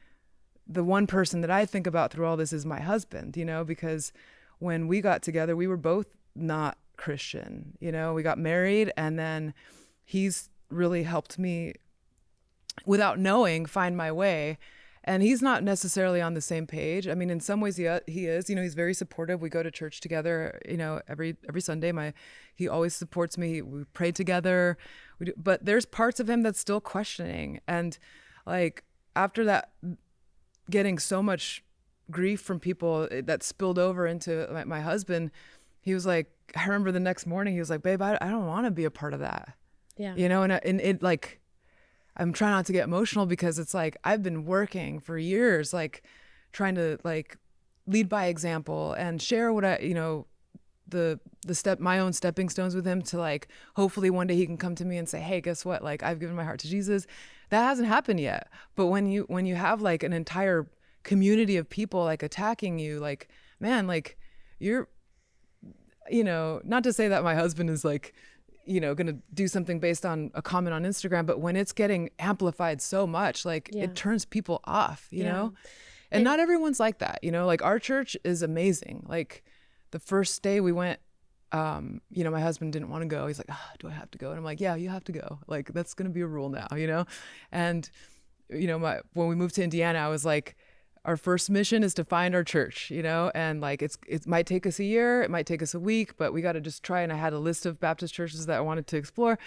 the one person that I think about through all this is my husband, you know, because when we got together, we were both not Christian, you know, we got married, and then he's really helped me without knowing find my way. And he's not necessarily on the same page. I mean, in some ways he is, you know, he's very supportive. We go to church together, you know, every Sunday. He always supports me. We pray together. But there's parts of him that's still questioning. And like, after that, getting so much grief from people that spilled over into my husband, he was like, I remember the next morning, he was like, babe, I don't want to be a part of that. Yeah. You know, and it like, I'm trying not to get emotional because it's like, I've been working for years, like trying to like lead by example and share what I, you know, my own stepping stones with him to like, hopefully one day he can come to me and say, hey, guess what? Like, I've given my heart to Jesus. That hasn't happened yet. But when you have like an entire community of people like attacking you, like, man, like you're, you know, not to say that my husband is like, you know, going to do something based on a comment on Instagram, but when it's getting amplified so much, like it turns people off, you know, and not everyone's like that, you know, like our church is amazing. Like the first day we went, you know, my husband didn't want to go. He's like, oh, do I have to go? And I'm like, yeah, you have to go. Like, that's going to be a rule now, you know? And, you know, when we moved to Indiana, I was like, our first mission is to find our church, you know, and like it might take us a year, it might take us a week, but we got to just try. And I had a list of Baptist churches that I wanted to explore,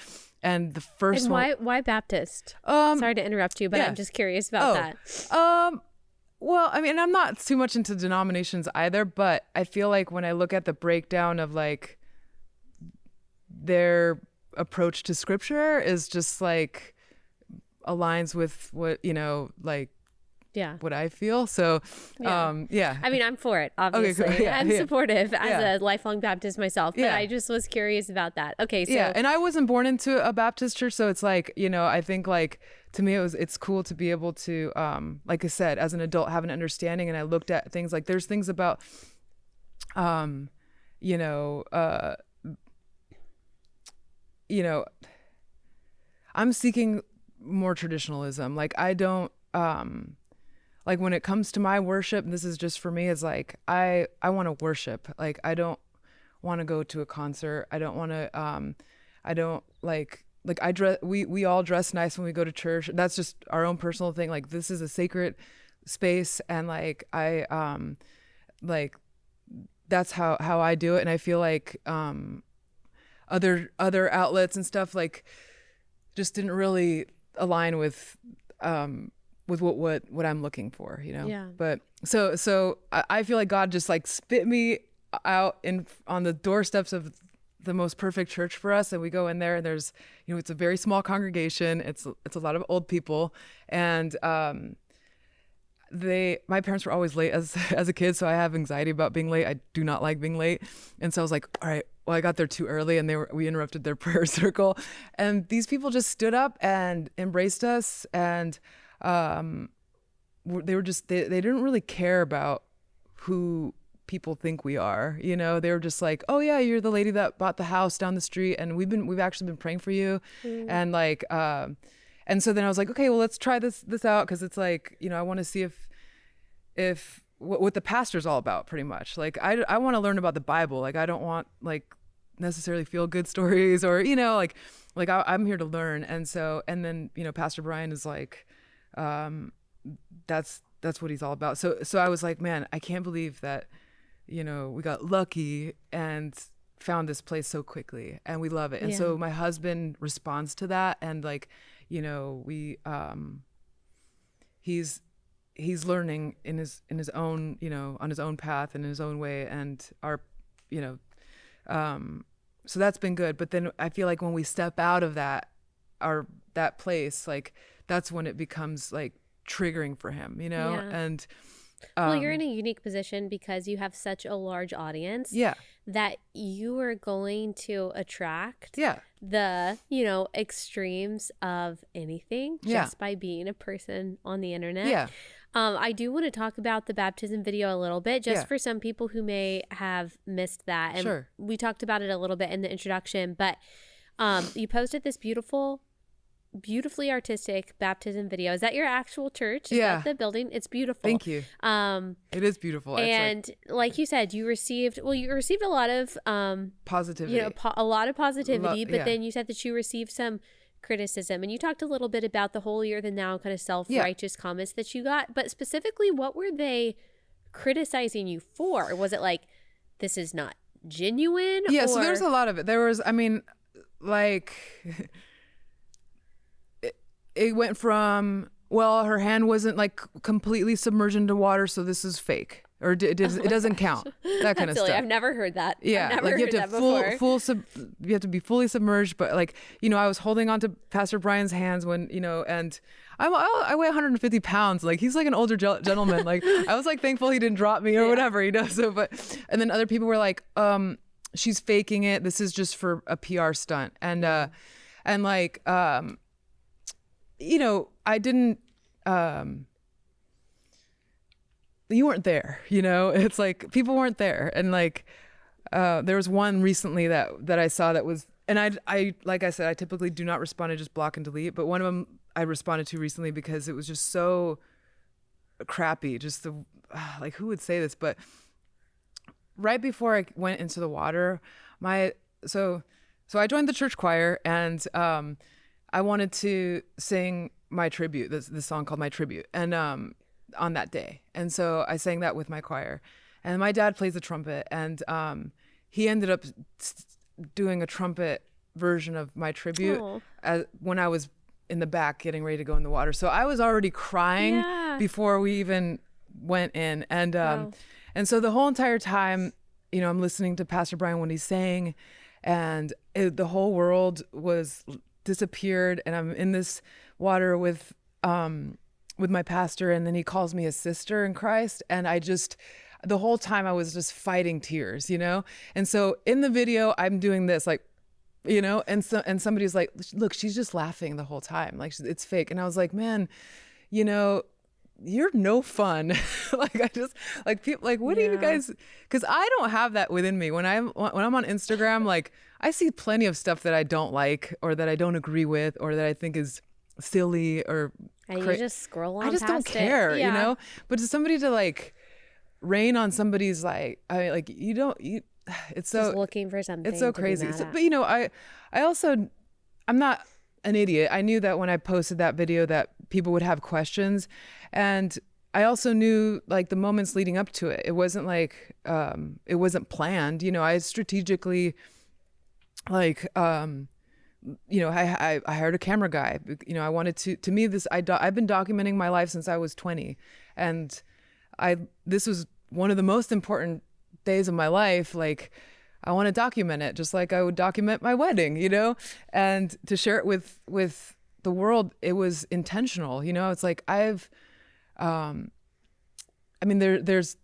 and the first one. Why Baptist? Sorry to interrupt you, but I'm just curious about that. Well, I mean, I'm not too much into denominations either, but I feel like when I look at the breakdown of like their approach to scripture is just like aligns with what, you know, like. Yeah. What I feel. So, I mean, I'm for it, obviously. Okay, cool. I'm supportive as a lifelong Baptist myself, but I just was curious about that. Okay. So. Yeah. And I wasn't born into a Baptist church. So it's like, you know, I think like, to me, it's cool to be able to, like I said, as an adult, have an understanding. And I looked at things like there's things about, you know, I'm seeking more traditionalism. Like I don't, like when it comes to my worship, and this is just for me, it's like, I want to worship. Like, I don't want to go to a concert. I don't want to, I don't like, like I dress, we all dress nice when we go to church. That's just our own personal thing. Like this is a sacred space, and like like that's how I do it. And I feel like other outlets and stuff like just didn't really align with what I'm looking for, you know. Yeah. But so I feel like God just like spit me out on the doorsteps of the most perfect church for us, and we go in there, and there's, you know, it's a very small congregation. It's a lot of old people, and my parents were always late as a kid, so I have anxiety about being late. I do not like being late, and so I was like, all right, well, I got there too early, and we interrupted their prayer circle, and these people just stood up and embraced us, and they didn't really care about who people think we are, you know. They were just like, oh yeah, you're the lady that bought the house down the street, and we've actually been praying for you. And like and so then I was like, okay, well, let's try this out, because it's like, you know, I want to see if what the pastor's all about, pretty much. Like I want to learn about the Bible. Like I don't want like necessarily feel good stories, or, you know, like I'm here to learn. And then, you know, Pastor Brian is like, that's what he's all about. So I was like, man, I can't believe that, you know, we got lucky and found this place so quickly, and we love it. And so my husband responds to that, and like, you know, we he's learning in his own, you know, on his own path, in his own way, and our, you know, so that's been good. But then I feel like when we step out of that place, like that's when it becomes like triggering for him, you know. And well, you're in a unique position because you have such a large audience that you are going to attract the, you know, extremes of anything just by being a person on the internet. I do want to talk about the baptism video a little bit, just for some people who may have missed that. And we talked about it a little bit in the introduction, but you posted this beautifully artistic baptism video. Is that your actual church? Is that the building? It's beautiful. Thank you. It is beautiful. And like you said, you received a lot of positivity. You know, a lot of positivity, but then you said that you received some criticism, and you talked a little bit about the holier than thou kind of self-righteous comments that you got. But specifically, what were they criticizing you for? Was it like, this is not genuine? Yeah, so there's a lot of it. There was, I mean, like it went from, well, her hand wasn't like completely submerged into water, so this is fake, or it doesn't count. That kind of silly. stuff. I've never heard that. Yeah, I've never like you heard have to that you have to be fully submerged. But like, you know, I was holding on to Pastor Brian's hands when, you know, and I weigh 150 pounds. Like he's like an older gentleman. Like I was like thankful he didn't drop me or whatever, you know. So, and then other people were like, she's faking it. This is just for a PR stunt, and like, you know, I didn't. You weren't there, you know. It's like people weren't there, and like there was one recently that I saw that was, and I like I said, I typically do not respond, I just block and delete, but one of them I responded to recently because it was just so crappy, just the like, who would say this? But right before I went into the water, so I joined the church choir, and I wanted to sing my tribute, this song called My Tribute, and on that day. And so I sang that with my choir. And my dad plays the trumpet, and he ended up doing a trumpet version of My Tribute when I was in the back getting ready to go in the water. So I was already crying before we even went in. And and so the whole entire time, you know, I'm listening to Pastor Brian when he's saying, and the whole world was disappeared, and I'm in this water with my pastor, and then he calls me his sister in Christ, and the whole time I was just fighting tears, you know. And so in the video I'm doing this, like, you know, and somebody's like, look, she's just laughing the whole time, like it's fake. And I was like, man, you know, you're no fun. Like I just like people like, what do you guys, because I don't have that within me. When I'm on Instagram, like I see plenty of stuff that I don't like, or that I don't agree with, or that I think is silly, or and you just scroll on. I just don't care, you know. But to somebody to like rain on somebody's like, it's so just looking for something. It's so crazy. But you know, I'm not an idiot. I knew that when I posted that video that people would have questions, and I also knew like the moments leading up to it. It wasn't like it wasn't planned. You know, I strategically like you know, I hired a camera guy. You know, I wanted to me this I've been documenting my life since I was 20, and this was one of the most important days of my life. Like, I want to document it just like I would document my wedding, you know, and to share it with the world. It was intentional, you know. It's like I mean, there's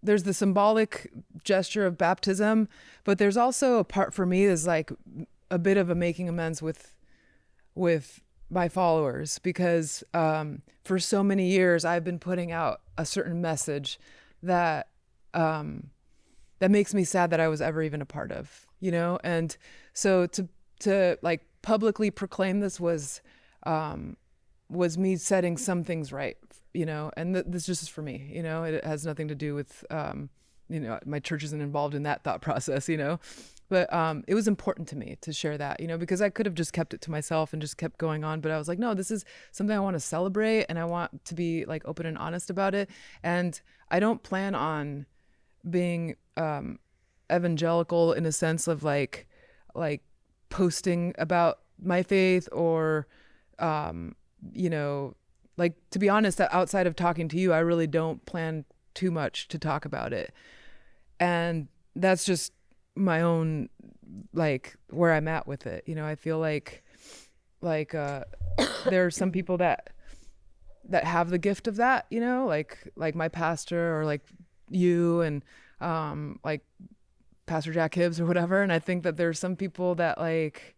the symbolic gesture of baptism, but there's also a part for me is like a bit of a making amends with my followers, because for so many years I've been putting out a certain message that that makes me sad that I was ever even a part of, you know. And so to like publicly proclaim this was me setting some things right, you know. And this just is for me, you know. It has nothing to do with you know, my church isn't involved in that thought process, you know. But it was important to me to share that, you know, because I could have just kept it to myself and just kept going on. But I was like, no, this is something I want to celebrate, and I want to be like open and honest about it. And I don't plan on being evangelical in a sense of like posting about my faith or you know, like, to be honest, outside of talking to you, I really don't plan too much to talk about it. And that's just my own, like, where I'm at with it. You know, I feel like there are some people that have the gift of that, you know, like my pastor, or like you, and like Pastor Jack Hibbs or whatever. And I think that there's some people that like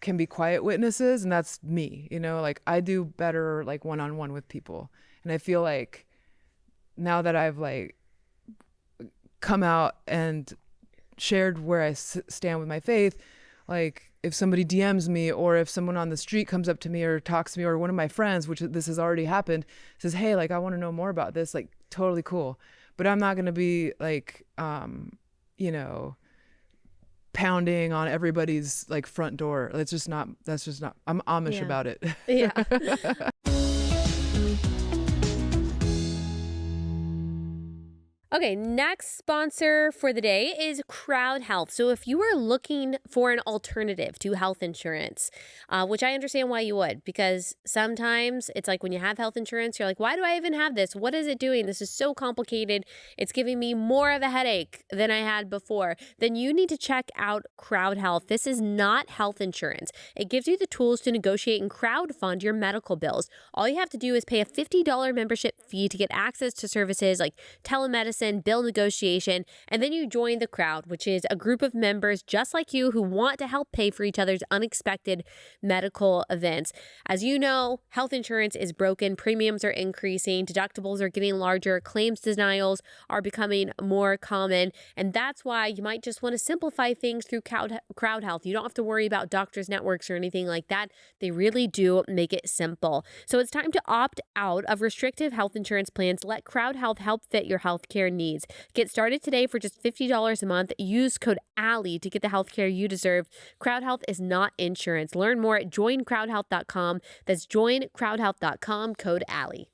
can be quiet witnesses, and that's me, you know. Like, I do better like one-on-one with people. And I feel like now that I've like come out and shared where I stand with my faith, like if somebody DMs me, or if someone on the street comes up to me or talks to me, or one of my friends, which this has already happened, says, hey, like, I want to know more about this, like, totally cool. But I'm not going to be like, you know, pounding on everybody's like front door. That's just not, I'm Amish about it. Yeah. Okay, next sponsor for the day is Crowd Health. So if you are looking for an alternative to health insurance, which I understand why you would, because sometimes it's like when you have health insurance, you're like, why do I even have this? What is it doing? This is so complicated. It's giving me more of a headache than I had before. Then you need to check out Crowd Health. This is not health insurance. It gives you the tools to negotiate and crowdfund your medical bills. All you have to do is pay a $50 membership fee to get access to services like telemedicine, bill negotiation, and then you join the Crowd, which is a group of members just like you who want to help pay for each other's unexpected medical events. As you know, health insurance is broken, premiums are increasing, deductibles are getting larger, claims denials are becoming more common, and that's why you might just want to simplify things through Crowd Health. You don't have to worry about doctors' networks or anything like that. They really do make it simple. So it's time to opt out of restrictive health insurance plans. Let Crowd Health help fit your healthcare needs. Get started today for just $50 a month. Use code Allie to get the healthcare you deserve. Crowd Health is not insurance. Learn more at joincrowdhealth.com. That's joincrowdhealth.com, code Allie.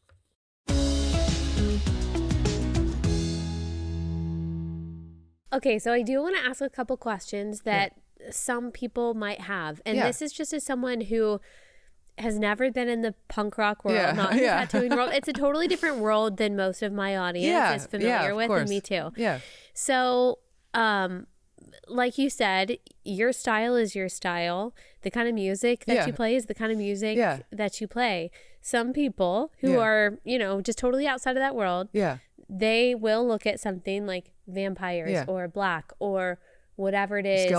Okay, so I do want to ask a couple questions that some people might have. And this is just as someone who has never been in the punk rock world, not in the tattooing world. It's a totally different world than most of my audience is familiar with, and me too. Yeah. So, like you said, your style is your style. The kind of music that you play is the kind of music that you play. Some people who are, you know, just totally outside of that world, they will look at something like vampires or black or whatever it is,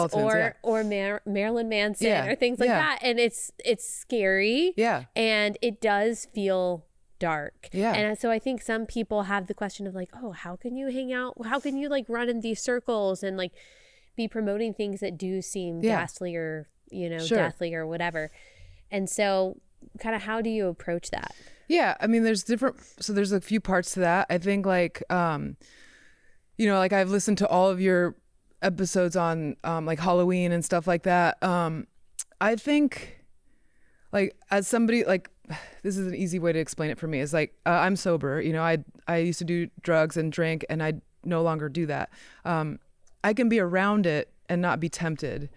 or Marilyn Manson or things like that, and it's scary, and it does feel dark, and so I think some people have the question of like, oh, how can you hang out? How can you like run in these circles and like be promoting things that do seem ghastly or, you know, deathly or whatever? And so, kind of, how do you approach that? Yeah, I mean, there's a few parts to that. I think like, you know, like I've listened to all of your episodes on like Halloween and stuff like that. I think, like, as somebody, like, this is an easy way to explain it for me, is like, I'm sober, you know, I used to do drugs and drink, and I no longer do that. I can be around it and not be tempted,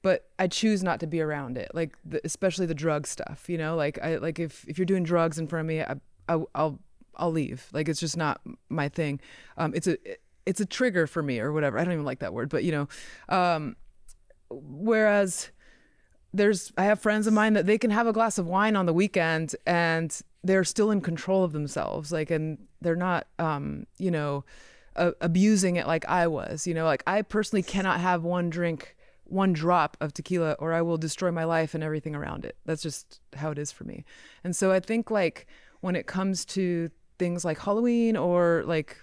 but I choose not to be around it. Like, especially the drug stuff, you know, like if you're doing drugs in front of me, I'll leave. Like, it's just not my thing. It's a trigger for me or whatever. I don't even like that word, but you know, whereas I have friends of mine that they can have a glass of wine on the weekend and they're still in control of themselves. Like, and they're not, you know, abusing it like I was, you know, like I personally cannot have one drop of tequila or I will destroy my life and everything around it. That's just how it is for me. And so I think, like, when it comes to things like Halloween or, like,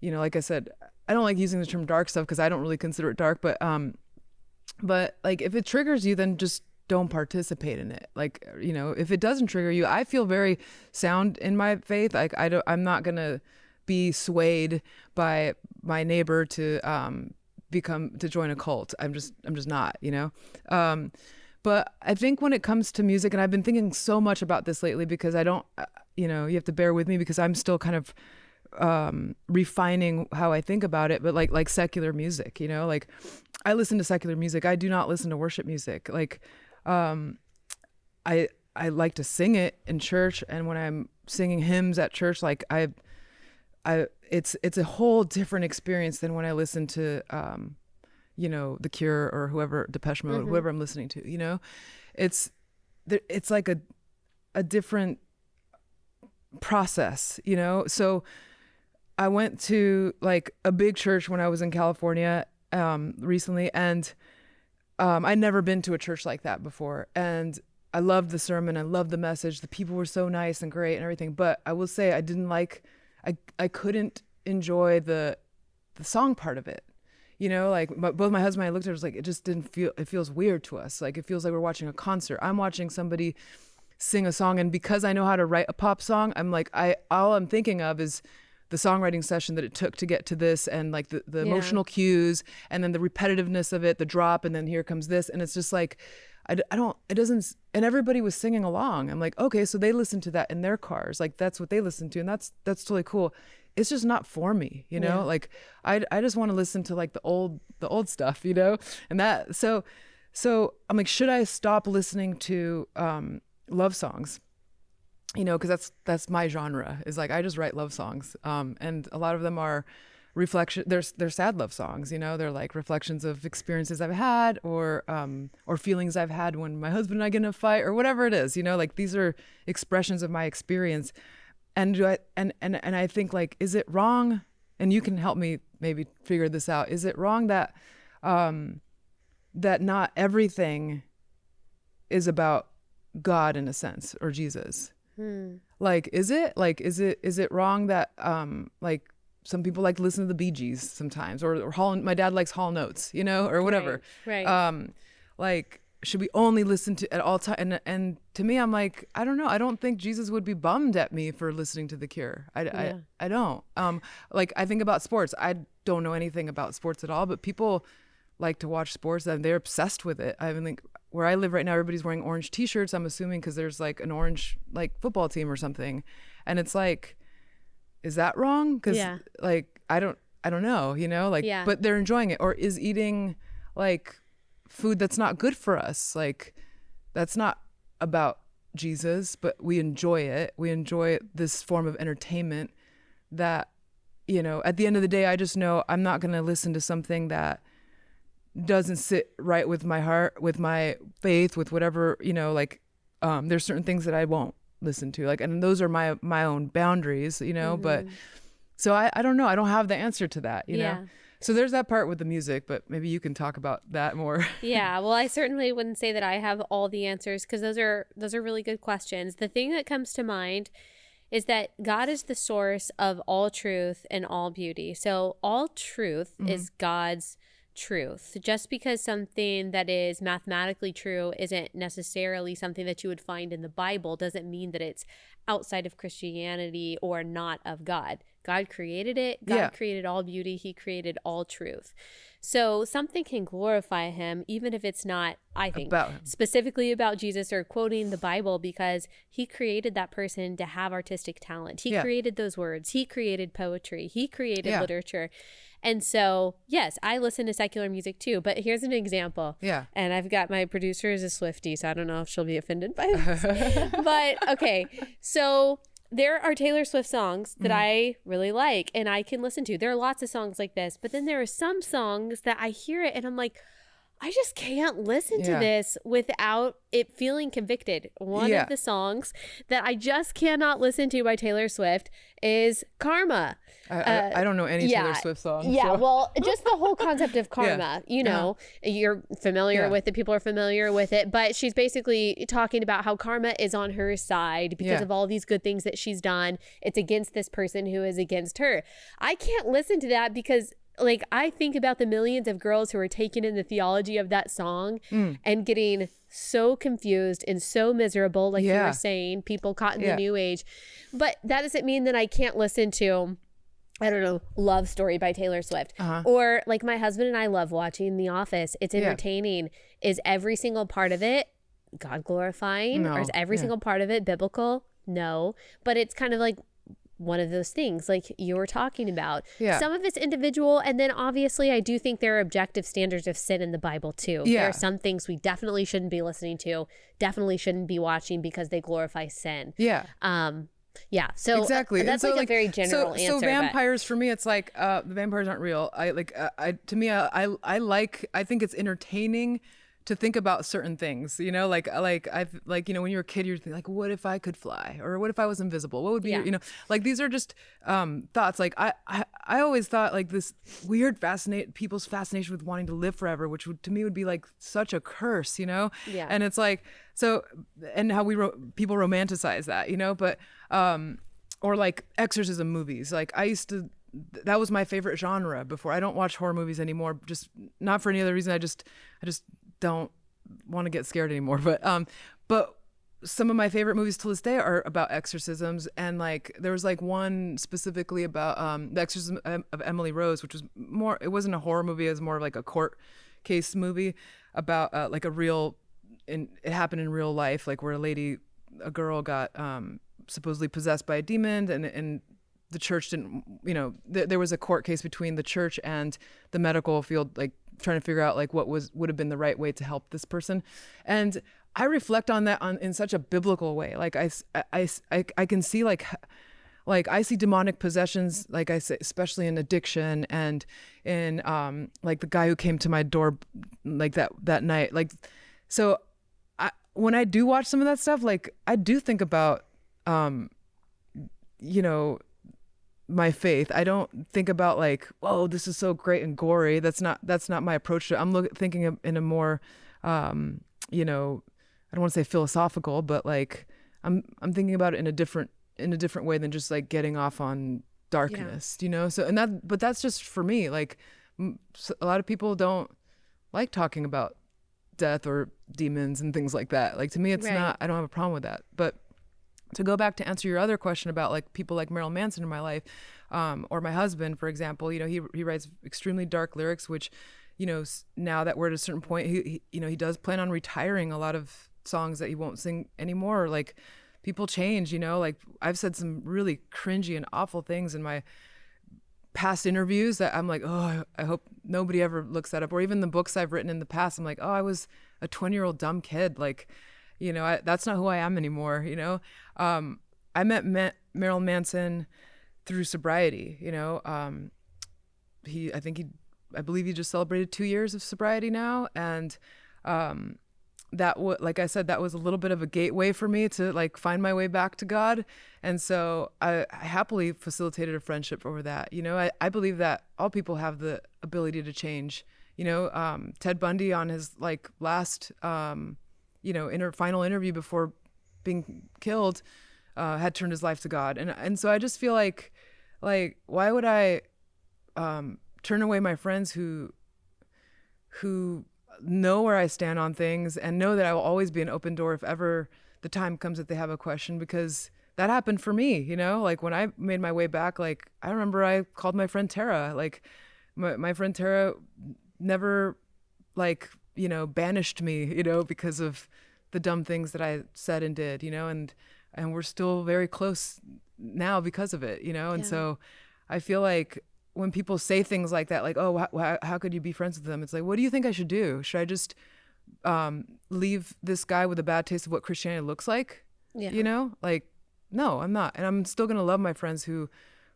you know, like I said, I don't like using the term dark stuff because I don't really consider it dark, but like, if it triggers you, then just don't participate in it. Like, you know, if it doesn't trigger you, I feel very sound in my faith. Like, I'm not going to be swayed by my neighbor to join a cult. I'm just not, you know? But I think when it comes to music, and I've been thinking so much about this lately because I don't, you know, you have to bear with me because I'm still kind of refining how I think about it, but like secular music, you know, like I listen to secular music. I do not listen to worship music. Like, I like to sing it in church. And when I'm singing hymns at church, like it's a whole different experience than when I listen to, you know, The Cure or whoever, Depeche Mode, whoever I'm listening to, you know, it's like a different process, you know? So I went to, like, a big church when I was in California recently, and I'd never been to a church like that before. And I loved the sermon. I loved the message. The people were so nice and great and everything. But I will say I couldn't enjoy the song part of it. You know, like both my husband and I looked at it, was like, it just it feels weird to us. Like, it feels like we're watching a concert. I'm watching somebody sing a song. And because I know how to write a pop song, I'm like, all I'm thinking of is the songwriting session that it took to get to this, and like the emotional cues, and then the repetitiveness of it, the drop, and then here comes this. And it's just like, it doesn't, and everybody was singing along. I'm like, okay, so they listened to that in their cars. Like, that's what they listen to. And that's totally cool. It's just not for me, you know? Like, I just want to listen to, like, the old stuff, you know? And that, so I'm like, should I stop listening to love songs? You know, because that's my genre, is like, I just write love songs. And a lot of them are they're sad love songs, you know, they're like reflections of experiences I've had or feelings I've had when my husband and I get in a fight or whatever it is, you know, like, these are expressions of my experience. And I think, like, is it wrong? And you can help me maybe figure this out. Is it wrong that not everything is about God in a sense, or Jesus? Like, is it wrong that like some people like to listen to the Bee Gees sometimes, or my dad likes Hall Notes, you know, or whatever. Right. Like, should we only listen to at all time? And to me, I'm like, I don't know. I don't think Jesus would be bummed at me for listening to The Cure. I don't. Like, I think about sports. I don't know anything about sports at all, but people like to watch sports and they're obsessed with it. I even think where I live right now, everybody's wearing orange T-shirts. I'm assuming because there's like an orange like football team or something, and it's like, is that wrong? Because like I don't know, you know, like, but they're enjoying it. Or is eating like food that's not good for us, like, that's not about Jesus, but we enjoy it. We enjoy this form of entertainment that, you know, at the end of the day, I just know I'm not going to listen to something that doesn't sit right with my heart, with my faith, with whatever, you know, like, there's certain things that I won't listen to, like, and those are my own boundaries, you know, but so I don't know. I don't have the answer to that, you know? So there's that part with the music, but maybe you can talk about that more. Yeah, well, I certainly wouldn't say that I have all the answers, because those are really good questions. The thing that comes to mind is that God is the source of all truth and all beauty. So all truth is God's truth. Just because something that is mathematically true isn't necessarily something that you would find in the Bible doesn't mean that it's outside of Christianity or not of God. God created it. God created all beauty. He created all truth. So something can glorify him, even if it's not, I think, About him. specifically about Jesus or quoting the Bible, because he created that person to have artistic talent. He created those words. He created poetry. He created literature. And so, yes, I listen to secular music too, but here's an example. Yeah. And I've got my producer is a Swiftie, so I don't know if she'll be offended by this. But okay, so there are Taylor Swift songs that I really like and I can listen to. There are lots of songs like this, but then there are some songs that I hear it and I'm like, I just can't listen to this without it feeling convicted. One of the songs that I just cannot listen to by Taylor Swift is Karma. I don't know any Taylor Swift songs. Yeah, so. well, just the whole concept of karma, you know, you're familiar with it, people are familiar with it, but she's basically talking about how karma is on her side because of all these good things that she's done. It's against this person who is against her. I can't listen to that because like I think about the millions of girls who are taken in the theology of that song and getting so confused and so miserable, like you were saying, people caught in the new age. But that doesn't mean that I can't listen to, I don't know, Love Story by Taylor Swift. Or like my husband and I love watching The Office. It's entertaining. Is every single part of it God glorifying? No. Or is every single part of it biblical? No. But it's kind of like one of those things like you were talking about. Some of it's individual, and then obviously I do think there are objective standards of sin in the Bible too. There are some things we definitely shouldn't be listening to, definitely shouldn't be watching because they glorify sin. So exactly. that's so, like a very general answer. So vampires for me, it's like the vampires aren't real. I think it's entertaining to think about certain things, you know, like you know, when you're a kid, you're thinking like, what if I could fly, or what if I was invisible? What would be, you know, like these are just thoughts. Like I always thought like this weird people's fascination with wanting to live forever, which would, to me would be like such a curse, you know. And it's like so, and how people romanticize that, you know, but or like exorcism movies. Like that was my favorite genre before. I don't watch horror movies anymore, just not for any other reason. I just don't want to get scared anymore. But some of my favorite movies to this day are about exorcisms. And like, there was like one specifically about the exorcism of Emily Rose, which was more, it wasn't a horror movie. It was more like a court case movie about like it happened in real life, like where a girl got supposedly possessed by a demon and the church didn't, you know, there was a court case between the church and the medical field, like trying to figure out like what would have been the right way to help this person. And I reflect on that in such a biblical way. Like I can see like I see demonic possessions, like I say, especially in addiction and in like the guy who came to my door like that night. Like, so when I do watch some of that stuff, like I do think about, you know, my faith. I don't think about like, whoa, this is so great and gory. That's not my approach to it. I'm thinking in a more, you know, I don't want to say philosophical, but like I'm thinking about it in a different way than just like getting off on darkness, you know? So, but that's just for me. Like a lot of people don't like talking about death or demons and things like that. Like to me, it's not, I don't have a problem with that. But to go back to answer your other question about like people like Marilyn Manson in my life, or my husband, for example, you know, he writes extremely dark lyrics, which, you know, now that we're at a certain point, he you know, he does plan on retiring a lot of songs that he won't sing anymore. Like people change, you know, like I've said some really cringy and awful things in my past interviews that I'm like, oh, I hope nobody ever looks that up. Or even the books I've written in the past, I'm like, oh, I was a 20-year-old dumb kid. Like, you know, that's not who I am anymore, you know? I met Marilyn Manson through sobriety, you know? I believe he just celebrated 2 years of sobriety now. And like I said, that was a little bit of a gateway for me to like find my way back to God. And so I happily facilitated a friendship over that. You know, I believe that all people have the ability to change. You know, Ted Bundy on his like last, you know, final interview before being killed, had turned his life to God. And so I just feel like why would I turn away my friends who know where I stand on things and know that I will always be an open door if ever the time comes that they have a question, because that happened for me, you know, like when I made my way back, like I remember I called my friend Tara, like my friend Tara never like, banished me, because of the dumb things that I said and did, and we're still very close now because of it, and so I feel like when people say things like that, like, oh, how could you be friends with them? It's like, what do you think I should do? Should I just leave this guy with a bad taste of what Christianity looks like? Yeah. Like, no, I'm not. And I'm still going to love my friends who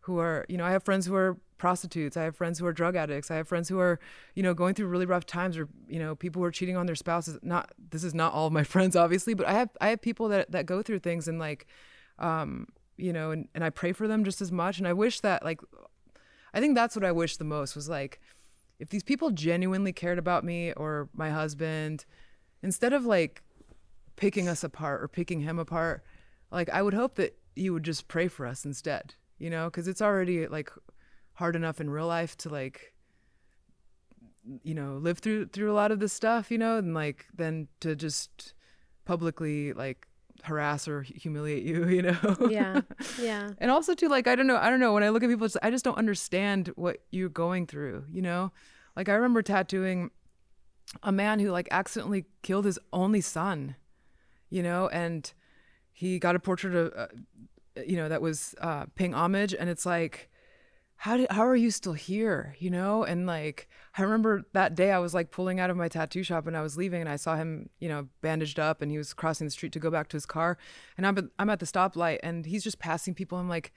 are, I have friends who are prostitutes. I have friends who are drug addicts. I have friends who are, going through really rough times, or, people who are cheating on their spouses. This is not all of my friends, obviously, but I have people that go through things, and like, and I pray for them just as much. And I wish that, like, I think that's what I wish the most was, like, if these people genuinely cared about me or my husband, instead of like picking us apart or picking him apart, like, I would hope that you would just pray for us instead, because it's already like hard enough in real life to, like, live through a lot of this stuff, and like then to just publicly like harass or humiliate you, Yeah. Yeah. And also too, like, I don't know, when I look at people, I just don't understand what you're going through, like I remember tattooing a man who like accidentally killed his only son, and he got a portrait of that was paying homage, and it's like, how are you still here, and like I remember that day I was like pulling out of my tattoo shop and I was leaving, and I saw him bandaged up, and he was crossing the street to go back to his car, and I'm at the stoplight, and he's just passing people. I'm like,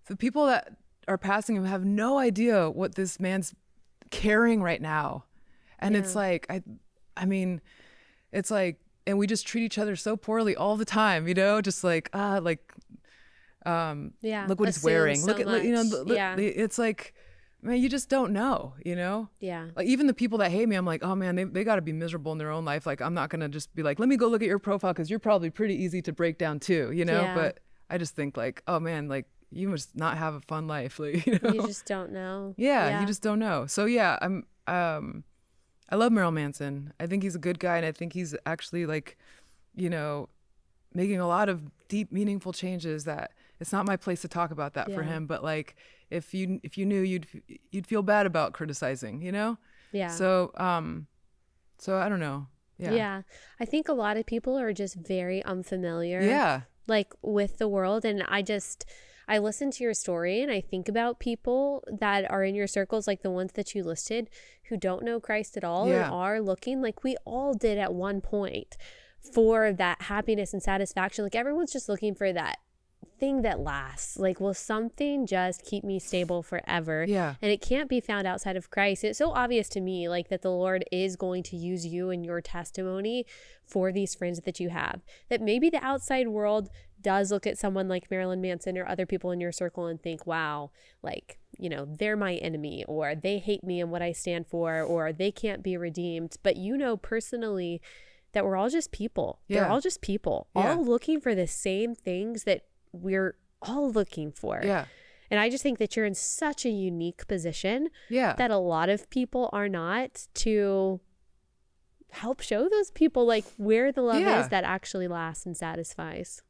the people that are passing him have no idea what this man's carrying right now. And it's like, I mean, it's like, and we just treat each other so poorly all the time, just like, look what he's wearing. So look at, much. It's like, man, you just don't know, Yeah. Like, even the people that hate me, I'm like, oh man, they got to be miserable in their own life. Like, I'm not going to just be like, let me go look at your profile, because you're probably pretty easy to break down too, Yeah. But I just think like, oh man, like, you must not have a fun life. Like, You just don't know. Yeah, you just don't know. So yeah, I love Marilyn Manson. I think he's a good guy, and I think he's actually like, making a lot of deep, meaningful changes that it's not my place to talk about that for him. But like, if you knew, you'd feel bad about criticizing, Yeah. So I don't know. Yeah. Yeah. I think a lot of people are just very unfamiliar. Yeah. Like with the world. And I listen to your story and I think about people that are in your circles, like the ones that you listed, who don't know Christ at all and are looking, like we all did at one point, for that happiness and satisfaction. Like everyone's just looking for that thing that lasts. Like, will something just keep me stable forever? Yeah. And it can't be found outside of Christ. It's so obvious to me, like, that the Lord is going to use you and your testimony for these friends that you have. That maybe the outside world does look at someone like Marilyn Manson or other people in your circle and think, wow, like, they're my enemy, or they hate me and what I stand for, or they can't be redeemed. But personally that we're all just people. Yeah. They're all just people, all looking for the same things that we're all looking for. Yeah. And I just think that you're in such a unique position that a lot of people are not, to help show those people like where the love is that actually lasts and satisfies.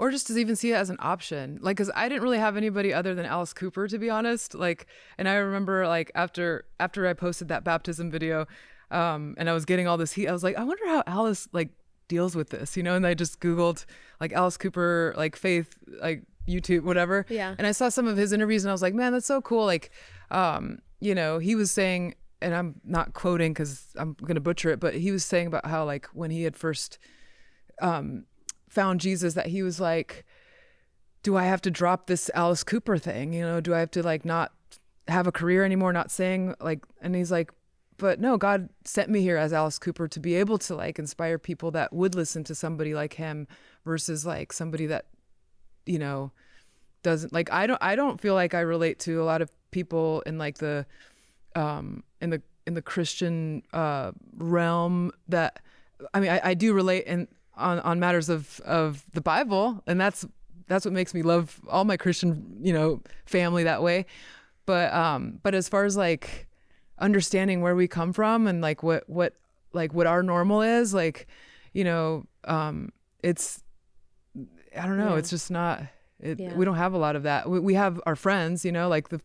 Or just to even see it as an option. Like, cause I didn't really have anybody other than Alice Cooper, to be honest. Like, and I remember like after I posted that baptism video, and I was getting all this heat, I was like, I wonder how Alice like deals with this, and I just Googled like Alice Cooper, like faith, like YouTube, whatever. Yeah. And I saw some of his interviews and I was like, man, that's so cool. Like, he was saying, and I'm not quoting cause I'm going to butcher it, but he was saying about how like when he had first, found Jesus, that he was like, do I have to drop this Alice Cooper thing? Do I have to like not have a career anymore, not saying like, and he's like, but no, God sent me here as Alice Cooper to be able to like inspire people that would listen to somebody like him versus like somebody that, doesn't like, I don't feel like I relate to a lot of people in like the, in the Christian, realm that, I mean, I do relate on matters of the Bible, and that's what makes me love all my Christian, family that way. But as far as like understanding where we come from and like what our normal is, like, it's, I don't know, it's just not, We don't have a lot of that. We have our friends, like the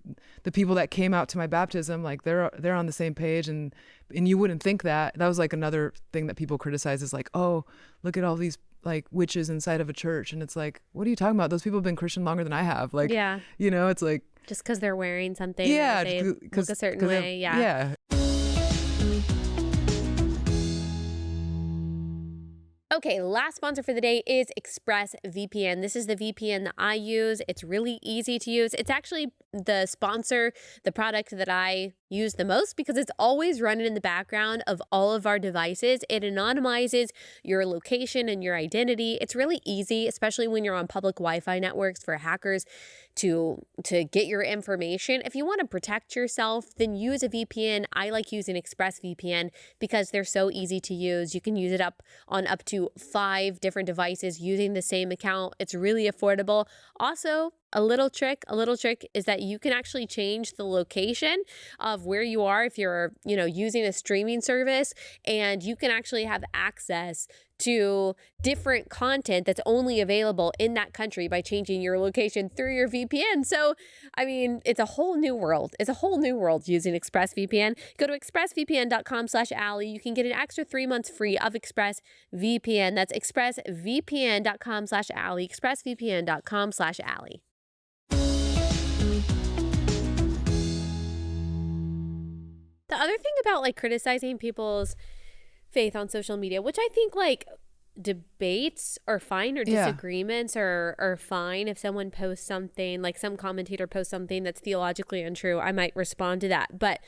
people that came out to my baptism, like they're on the same page, and you wouldn't think that. That was like another thing that people criticize is like, oh, look at all these like witches inside of a church, and it's like, what are you talking about? Those people have been Christian longer than I have. Like, it's like just because they're wearing something, yeah, or they look a certain way, yeah. Okay, last sponsor for the day is ExpressVPN. This is the VPN that I use. It's really easy to use. It's actually the product that I use the most because it's always running in the background of all of our devices. It anonymizes your location and your identity. It's really easy, especially when you're on public Wi-Fi networks for hackers to get your information. If you want to protect yourself, then use a VPN. I like using ExpressVPN because they're so easy to use. You can use it up to 5 different devices using the same account. It's really affordable. Also, a little trick is that you can actually change the location of where you are if you're, using a streaming service, and you can actually have access to different content that's only available in that country by changing your location through your VPN. So, I mean, it's a whole new world. It's a whole new world using ExpressVPN. Go to expressvpn.com/Allie. You can get an extra 3 months free of ExpressVPN. That's expressvpn.com/Allie, expressvpn.com/Allie. The other thing about like criticizing people's faith on social media, which I think like debates are fine, or disagreements are fine. If someone posts something, like some commentator posts something that's theologically untrue, I might respond to that. But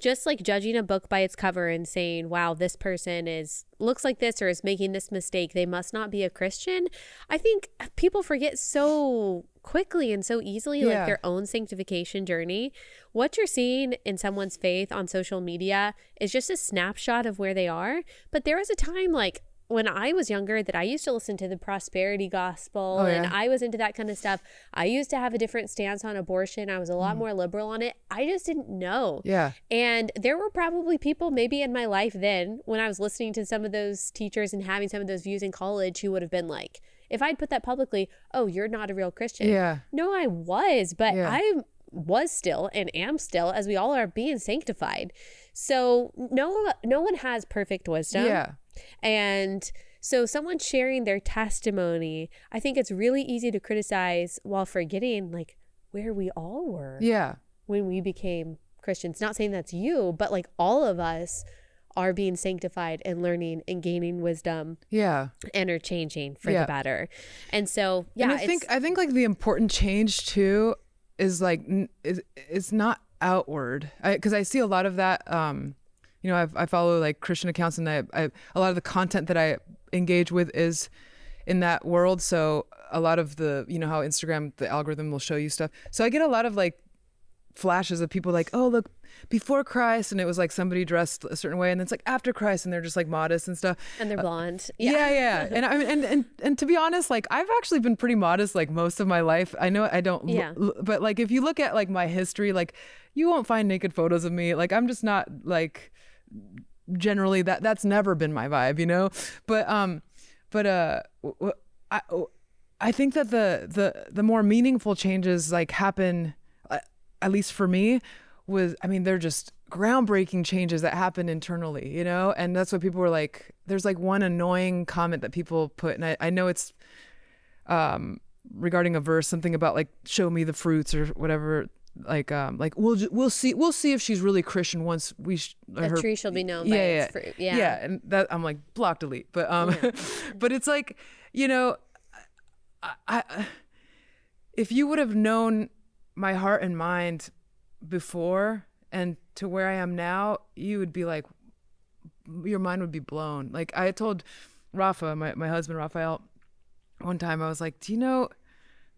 just like judging a book by its cover and saying, wow, this person looks like this or is making this mistake, they must not be a Christian. I think people forget so quickly and so easily like their own sanctification journey. What you're seeing in someone's faith on social media is just a snapshot of where they are. But there was a time like when I was younger that I used to listen to the prosperity gospel and I was into that kind of stuff. I used to have a different stance on abortion. I was a lot more liberal on it. I just didn't know. Yeah. And there were probably people maybe in my life then when I was listening to some of those teachers and having some of those views in college who would have been like, if I'd put that publicly, oh, you're not a real Christian. Yeah. No, I was, but I was still and am still, as we all are, being sanctified. So no one has perfect wisdom. Yeah. And so someone sharing their testimony, I think it's really easy to criticize while forgetting like where we all were when we became Christians. Not saying that's you, but like all of us are being sanctified and learning and gaining wisdom and are changing for the better. And so and I think like the important change too is like it's not outward, because I see a lot of that. I follow like Christian accounts, and I a lot of the content that I engage with is in that world. So a lot of the, how Instagram, the algorithm will show you stuff. So I get a lot of like flashes of people like, oh, look, before Christ, and it was like somebody dressed a certain way, and then it's like after Christ, and they're just like modest and stuff, and they're blonde. And I mean, and to be honest, like I've actually been pretty modest like most of my life. I know I don't, but like if you look at like my history, like you won't find naked photos of me. Like I'm just not like, generally that's never been my vibe, but I think that the more meaningful changes like happen, at least for me, they're just groundbreaking changes that happen internally, and that's what people were like. There's like one annoying comment that people put, and I know it's regarding a verse, something about like show me the fruits or whatever. Like we'll see if she's really Christian once a tree shall be known by its fruit. And that I'm like block delete, but but it's like, I if you would have known my heart and mind before and to where I am now, you would be like, your mind would be blown. Like I told Rafa, my husband Raphael, one time, I was like, do you know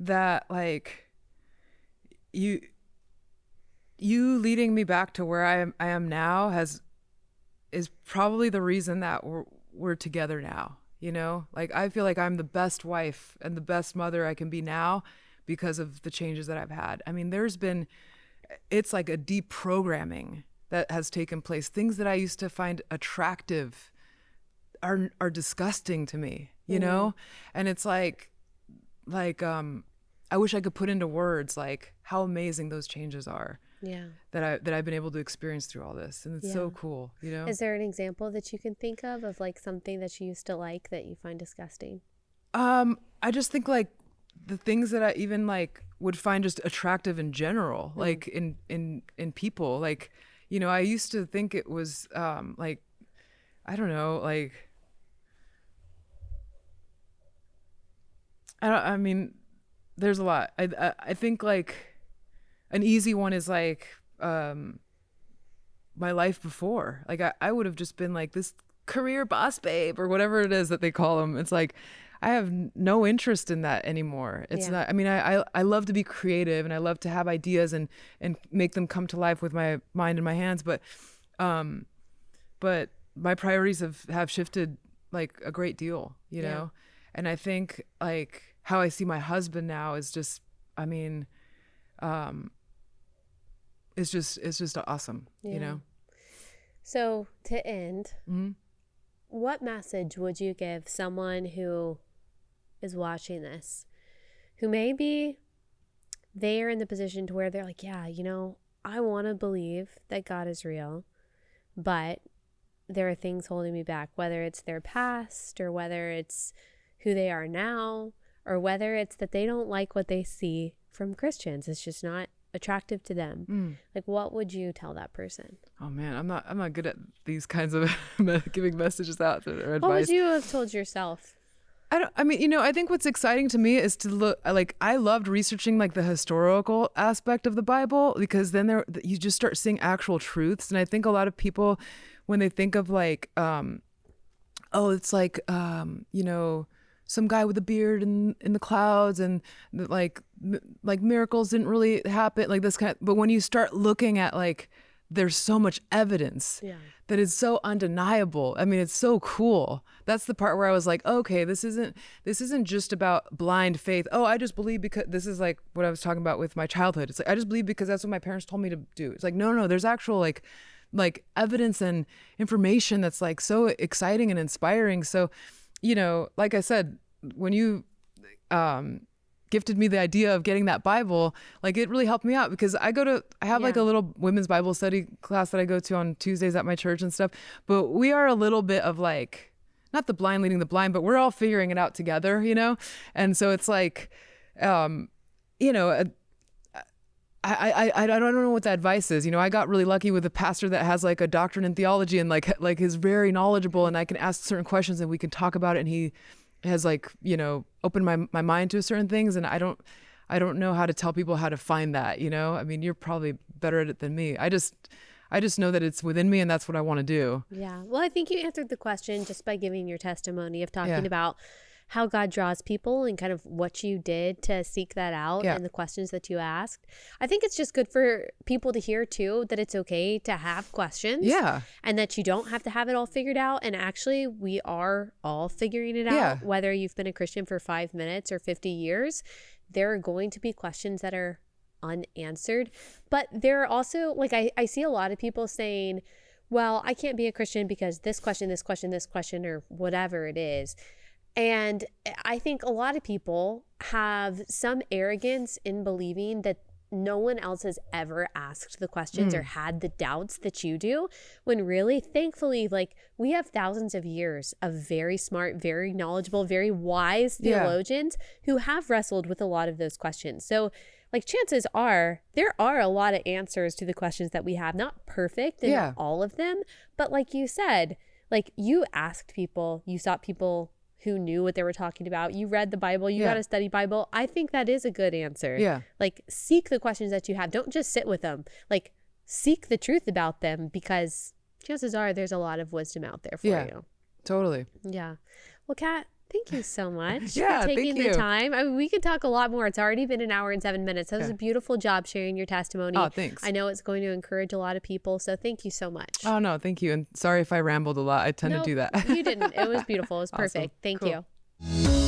that like you leading me back to where I am now is probably the reason that we're together now. Like I feel like I'm the best wife and the best mother I can be now because of the changes that I've had. I mean, it's like a deprogramming that has taken place. Things that I used to find attractive are disgusting to me, and it's like I wish I could put into words like how amazing those changes are. Yeah. That I've been able to experience through all this. And it's so cool, you know? Is there an example that you can think of like something that you used to like that you find disgusting? I just think like the things that I even like would find just attractive in general, like in people, like, you know, I used to think it was, like, I don't know, like, I mean, there's a lot. I think like an easy one is like, my life before. Like I would have just been like this career boss babe or whatever it is that they call them. It's like, I have no interest in that anymore. It's not, I mean, I love to be creative and I love to have ideas and make them come to life with my mind and my hands. But my priorities have shifted like a great deal, you know? And I think like how I see my husband now is just, I mean, it's just awesome, you know? So to end, what message would you give someone who is watching this, who maybe they are in the position to where they're like, yeah, you know, I want to believe that God is real, but there are things holding me back, whether it's their past or whether it's who they are now, or whether it's that they don't like what they see from Christians. It's just not attractive to them. Like, what would you tell that person? Oh man, I'm not good at these kinds of giving messages out or advice. What would you have told yourself? I mean, you know, I think what's exciting to me is to look, like, I loved researching like the historical aspect of the Bible, because then you just start seeing actual truths. And I think a lot of people, when they think of like, oh, it's like, you know, some guy with a beard in the clouds and like miracles didn't really happen, like this kind of, but when you start looking at like, there's so much evidence that is so undeniable. I mean, it's so cool. That's the part where I was like, okay, this isn't just about blind faith. Oh, I just believe because this is like what I was talking about with my childhood. It's like, I just believe because that's what my parents told me to do. It's like, no, there's actual like evidence and information that's like so exciting and inspiring. So, you know, like I said, when you, gifted me the idea of getting that Bible, like it really helped me out, because I have like a little women's Bible study class that I go to on Tuesdays at my church and stuff. But we are a little bit of like, not the blind leading the blind, but we're all figuring it out together, you know? And so it's like, you know, I don't know what the advice is. You know, I got really lucky with a pastor that has like a doctorate in theology and like is very knowledgeable, and I can ask certain questions and we can talk about it, and he has like, you know, opened my mind to certain things. And I don't know how to tell people how to find that, you know? I mean, you're probably better at it than me. I just know that it's within me and that's what I want to do. Yeah. Well, I think you answered the question just by giving your testimony of talking about how God draws people and kind of what you did to seek that out and the questions that you asked. I think it's just good for people to hear too, that it's okay to have questions. Yeah. And that you don't have to have it all figured out. And actually we are all figuring it out, whether you've been a Christian for 5 minutes or 50 years, there are going to be questions that are unanswered. But there are also, like, I see a lot of people saying, well, I can't be a Christian because this question, or whatever it is. And I think a lot of people have some arrogance in believing that no one else has ever asked the questions or had the doubts that you do, when really, thankfully, like, we have thousands of years of very smart, very knowledgeable, very wise theologians who have wrestled with a lot of those questions. So, like, chances are there are a lot of answers to the questions that we have, not perfect in all of them, but like you said, like, you asked people, you sought people who knew what they were talking about. You read the Bible, you got to study Bible. I think that is a good answer. Yeah. Like, seek the questions that you have. Don't just sit with them. Like, seek the truth about them, because chances are there's a lot of wisdom out there for you. Totally. Yeah. Well, Kat, thank you so much for taking the time. I mean, we could talk a lot more. It's already been 1 hour and 7 minutes. That was a beautiful job sharing your testimony. Oh, thanks. I know it's going to encourage a lot of people. So thank you so much. Oh, no, thank you. And sorry if I rambled a lot. I tend to do that. You didn't. It was beautiful. It was perfect. Awesome. Thank Cool. you.